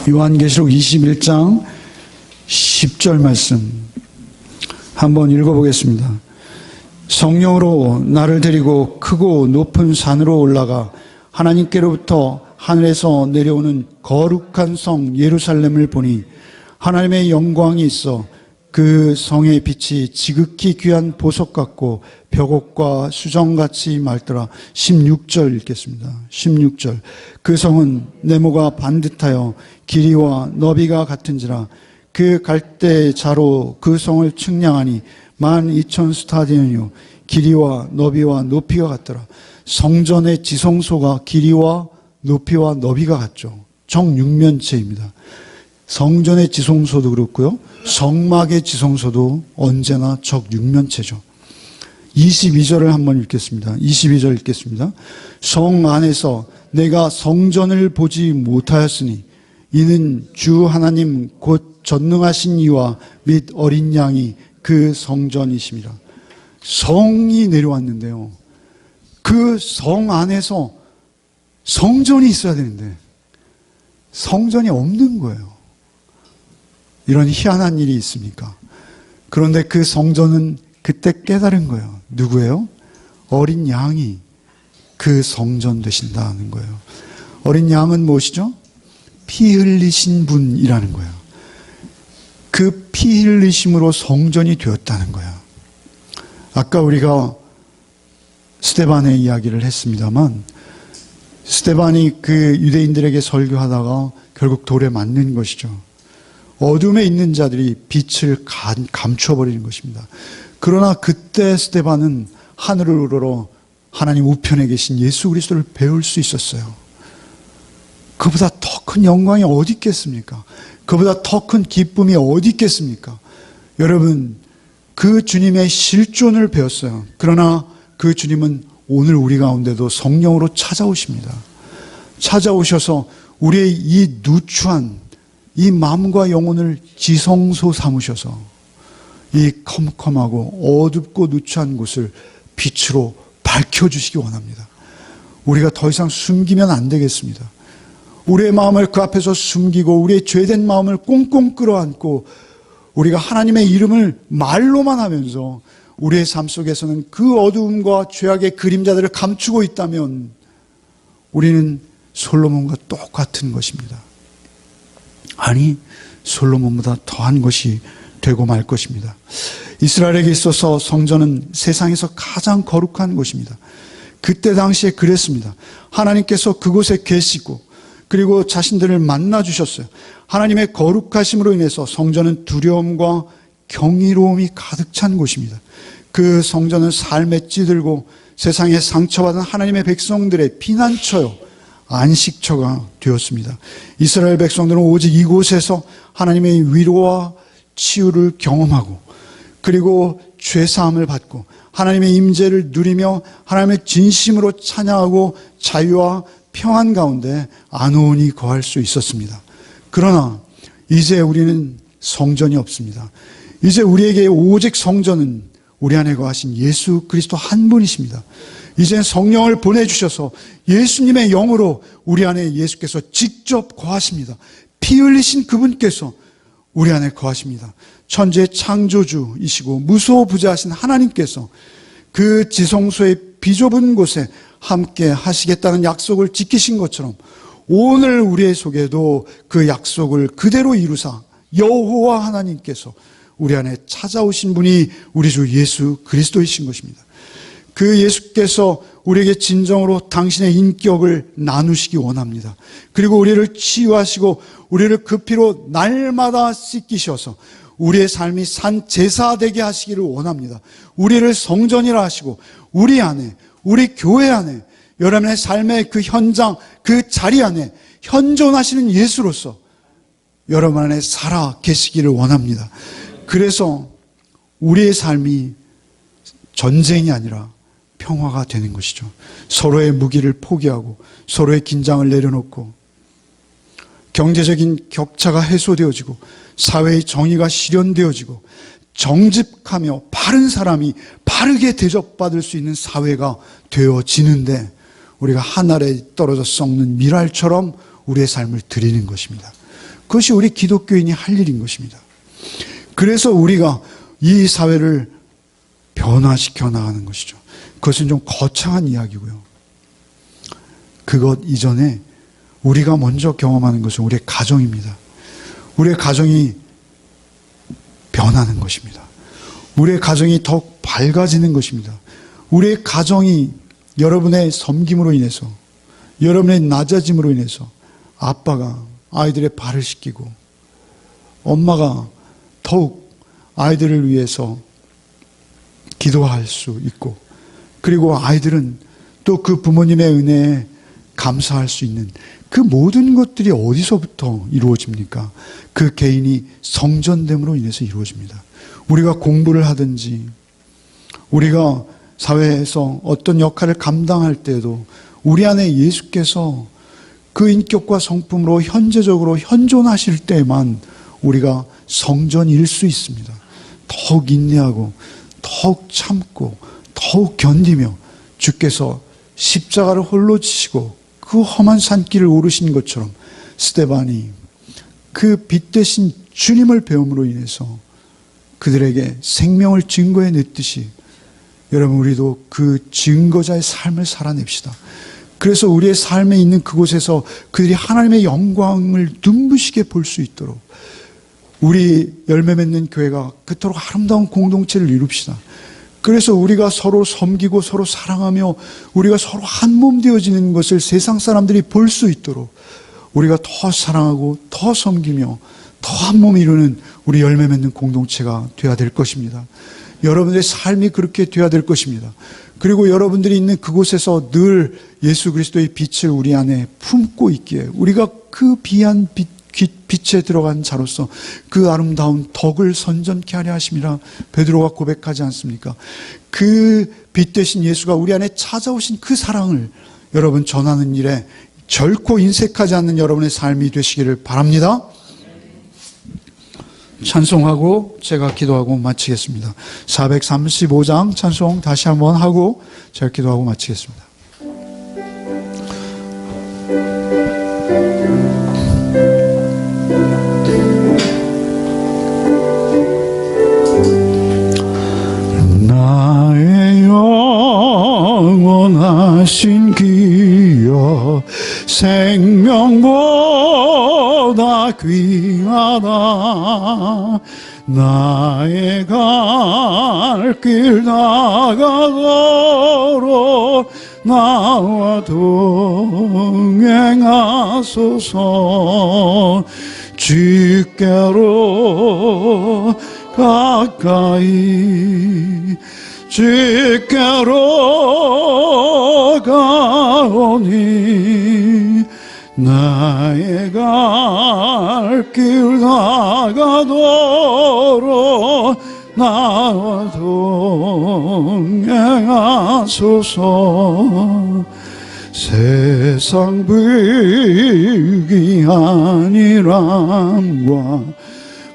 요한계시록 21장 10절 말씀 한번 읽어보겠습니다. 성령으로 나를 데리고 크고 높은 산으로 올라가 하나님께로부터 하늘에서 내려오는 거룩한 성 예루살렘을 보니 하나님의 영광이 있어 그 성의 빛이 지극히 귀한 보석 같고 벽옥과 수정같이 맑더라. 16절 읽겠습니다. 16절. 그 성은 네모가 반듯하여 길이와 너비가 같은지라. 그 갈대 자로 그 성을 측량하니 12,000스타디온이요 길이와 너비와 높이가 같더라. 성전의 지성소가 길이와 높이와 너비가 같죠. 정육면체입니다. 성전의 지성소도 그렇고요. 성막의 지성소도 언제나 적육면체죠. 22절을 한번 읽겠습니다. 22절 읽겠습니다. 성 안에서 내가 성전을 보지 못하였으니 이는 주 하나님 곧 전능하신 이와 및 어린 양이 그 성전이심이라. 성이 내려왔는데요. 그 성 안에서 성전이 있어야 되는데 성전이 없는 거예요. 이런 희한한 일이 있습니까? 그런데 그 성전은 그때 깨달은 거예요. 누구예요? 어린 양이 그 성전 되신다는 거예요. 어린 양은 무엇이죠? 피 흘리신 분이라는 거예요. 그 피 흘리심으로 성전이 되었다는 거예요. 아까 우리가 스데반의 이야기를 했습니다만 스데반이 그 유대인들에게 설교하다가 결국 돌에 맞는 것이죠. 어둠에 있는 자들이 빛을 감춰버리는 것입니다. 그러나 그때 스데반은 하늘을 우러러 하나님 우편에 계신 예수 그리스도를 배울 수 있었어요. 그보다 더 큰 영광이 어디 있겠습니까? 그보다 더 큰 기쁨이 어디 있겠습니까? 여러분, 그 주님의 실존을 배웠어요. 그러나 그 주님은 오늘 우리 가운데도 성령으로 찾아오십니다. 찾아오셔서 우리의 이 누추한 이 마음과 영혼을 지성소 삼으셔서 이 컴컴하고 어둡고 누추한 곳을 빛으로 밝혀주시기 원합니다. 우리가 더 이상 숨기면 안 되겠습니다. 우리의 마음을 그 앞에서 숨기고 우리의 죄된 마음을 꽁꽁 끌어안고 우리가 하나님의 이름을 말로만 하면서 우리의 삶 속에서는 그 어두움과 죄악의 그림자들을 감추고 있다면 우리는 솔로몬과 똑같은 것입니다. 아니, 솔로몬보다 더한 것이 되고 말 것입니다. 이스라엘에게 있어서 성전은 세상에서 가장 거룩한 곳입니다. 그때 당시에 그랬습니다. 하나님께서 그곳에 계시고 그리고 자신들을 만나주셨어요. 하나님의 거룩하심으로 인해서 성전은 두려움과 경이로움이 가득 찬 곳입니다. 그 성전은 삶에 찌들고 세상에 상처받은 하나님의 백성들의 피난처요, 안식처가 되었습니다. 이스라엘 백성들은 오직 이곳에서 하나님의 위로와 치유를 경험하고 그리고 죄사함을 받고 하나님의 임재를 누리며 하나님의 진심으로 찬양하고 자유와 평안 가운데 안온히 거할 수 있었습니다. 그러나 이제 우리는 성전이 없습니다. 이제 우리에게 오직 성전은 우리 안에 거하신 예수 그리스도 한 분이십니다. 이제 성령을 보내주셔서 예수님의 영으로 우리 안에 예수께서 직접 거하십니다. 피 흘리신 그분께서 우리 안에 거하십니다. 천지의 창조주이시고 무소부재하신 하나님께서 그 지성소의 비좁은 곳에 함께 하시겠다는 약속을 지키신 것처럼 오늘 우리의 속에도 그 약속을 그대로 이루사 여호와 하나님께서 우리 안에 찾아오신 분이 우리 주 예수 그리스도이신 것입니다. 그 예수께서 우리에게 진정으로 당신의 인격을 나누시기 원합니다. 그리고 우리를 치유하시고 우리를 그 피로 날마다 씻기셔서 우리의 삶이 산 제사 되게 하시기를 원합니다. 우리를 성전이라 하시고 우리 안에, 우리 교회 안에, 여러분의 삶의 그 현장, 그 자리 안에 현존하시는 예수로서 여러분 안에 살아 계시기를 원합니다. 그래서 우리의 삶이 전쟁이 아니라 평화가 되는 것이죠. 서로의 무기를 포기하고 서로의 긴장을 내려놓고 경제적인 격차가 해소되어지고 사회의 정의가 실현되어지고 정직하며 바른 사람이 바르게 대접받을 수 있는 사회가 되어지는데 우리가 하늘에 떨어져 썩는 미랄처럼 우리의 삶을 드리는 것입니다. 그것이 우리 기독교인이 할 일인 것입니다. 그래서 우리가 이 사회를 변화시켜 나가는 것이죠. 그것은 좀 거창한 이야기고요. 그것 이전에 우리가 먼저 경험하는 것은 우리의 가정입니다. 우리의 가정이 변하는 것입니다. 우리의 가정이 더욱 밝아지는 것입니다. 우리의 가정이 여러분의 섬김으로 인해서, 여러분의 낮아짐으로 인해서 아빠가 아이들의 발을 씻기고 엄마가 더욱 아이들을 위해서 기도할 수 있고, 그리고 아이들은 또 그 부모님의 은혜에 감사할 수 있는 그 모든 것들이 어디서부터 이루어집니까? 그 개인이 성전됨으로 인해서 이루어집니다. 우리가 공부를 하든지 우리가 사회에서 어떤 역할을 감당할 때에도 우리 안에 예수께서 그 인격과 성품으로 현재적으로 현존하실 때만 우리가 성전일 수 있습니다. 더욱 인내하고 더욱 참고 더욱 견디며 주께서 십자가를 홀로 지시고 그 험한 산길을 오르신 것처럼 스데반이 그 빛 대신 주님을 배움으로 인해서 그들에게 생명을 증거해 냈듯이 여러분 우리도 그 증거자의 삶을 살아냅시다. 그래서 우리의 삶에 있는 그곳에서 그들이 하나님의 영광을 눈부시게 볼 수 있도록 우리 열매 맺는 교회가 그토록 아름다운 공동체를 이룹시다. 그래서 우리가 서로 섬기고 서로 사랑하며 우리가 서로 한 몸 되어지는 것을 세상 사람들이 볼 수 있도록 우리가 더 사랑하고 더 섬기며 더 한 몸 이루는 우리 열매 맺는 공동체가 되어야 될 것입니다. 여러분들의 삶이 그렇게 되어야 될 것입니다. 그리고 여러분들이 있는 그곳에서 늘 예수 그리스도의 빛을 우리 안에 품고 있기에 우리가 그 비한 빛에 들어간 자로서 그 아름다운 덕을 선전케 하려 하심이라 베드로가 고백하지 않습니까? 그 빛 대신 예수가 우리 안에 찾아오신 그 사랑을 여러분 전하는 일에 결코 인색하지 않는 여러분의 삶이 되시기를 바랍니다. 찬송하고 제가 기도하고 마치겠습니다. 435장 찬송 다시 한번 하고 제가 기도하고 마치겠습니다. 나의 영원하신 기여 생명보다 귀하다. 나의 갈 길 나가도록 나와 동행하소서. 주께로 가까이 주께로 가오니 나의 갈 길 나가도록 나와 동행하소서. 세상 불귀한 일함과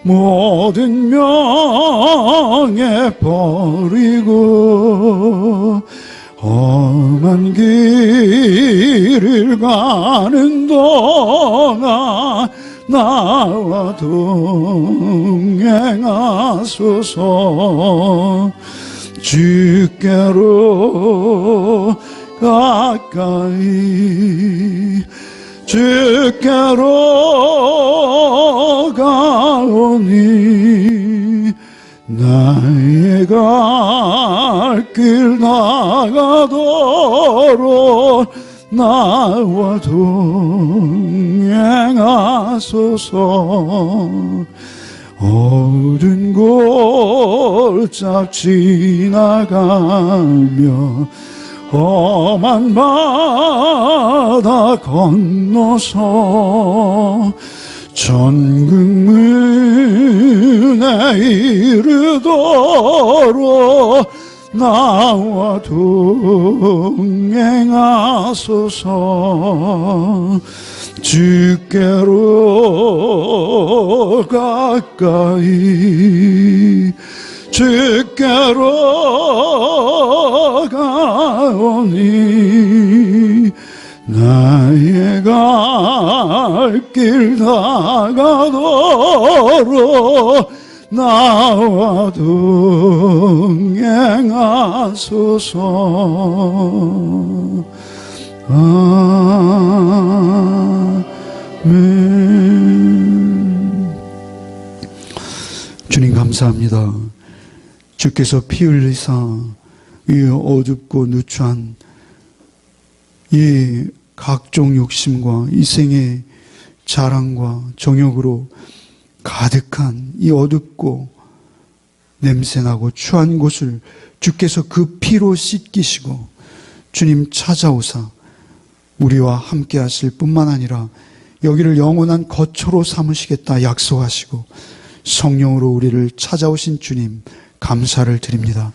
모든 명예 버리고 험한 길을 가는 동안 나와 동행하소서. 주께로 가까이 주께로 가오니 나의 갈 길 나가도록 나와 동행하소서. 어두운 골짝 지나가며 험한 바다 건너서 천국문에 이르도록 나와 동행하소서. 주께로 가까이 주께로 가오니 나의 갈 길 나가도록 나와 동행하소서. 아멘. 주님 감사합니다. 주께서 피 흘리사 이 어둡고 누추한 이 각종 욕심과 이생의 자랑과 정욕으로 가득한 이 어둡고 냄새나고 추한 곳을 주께서 그 피로 씻기시고 주님 찾아오사 우리와 함께 하실 뿐만 아니라 여기를 영원한 거처로 삼으시겠다 약속하시고 성령으로 우리를 찾아오신 주님 감사를 드립니다.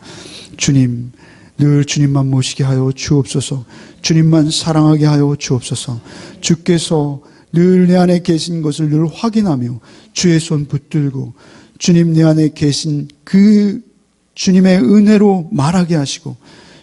주님, 늘 주님만 모시게 하여 주옵소서. 주님만 사랑하게 하여 주옵소서. 주께서 늘 내 안에 계신 것을 늘 확인하며 주의 손 붙들고 주님 내 안에 계신 그 주님의 은혜로 말하게 하시고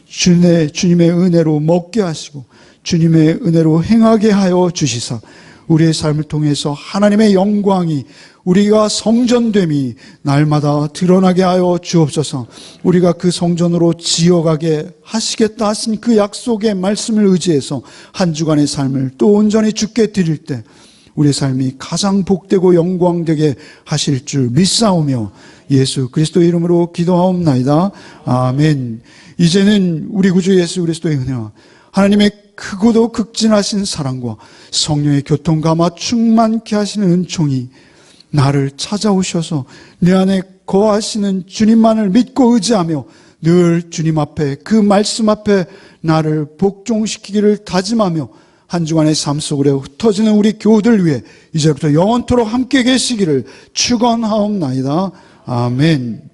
주님의 은혜로 먹게 하시고 주님의 은혜로 행하게 하여 주시사 우리의 삶을 통해서 하나님의 영광이 우리가 성전됨이 날마다 드러나게 하여 주옵소서. 우리가 그 성전으로 지어가게 하시겠다 하신 그 약속의 말씀을 의지해서 한 주간의 삶을 또 온전히 주께 드릴 때 우리의 삶이 가장 복되고 영광되게 하실 줄 믿사오며 예수 그리스도의 이름으로 기도하옵나이다. 아멘. 이제는 우리 구주 예수 그리스도의 은혜와 하나님의 크고도 극진하신 사랑과 성령의 교통감화 충만케 하시는 은총이 나를 찾아오셔서 내 안에 거하시는 주님만을 믿고 의지하며 늘 주님 앞에 그 말씀 앞에 나를 복종시키기를 다짐하며 한 주간의 삶 속으로 흩어지는 우리 교우들 위해 이제부터 영원토록 함께 계시기를 축원하옵나이다. 아멘.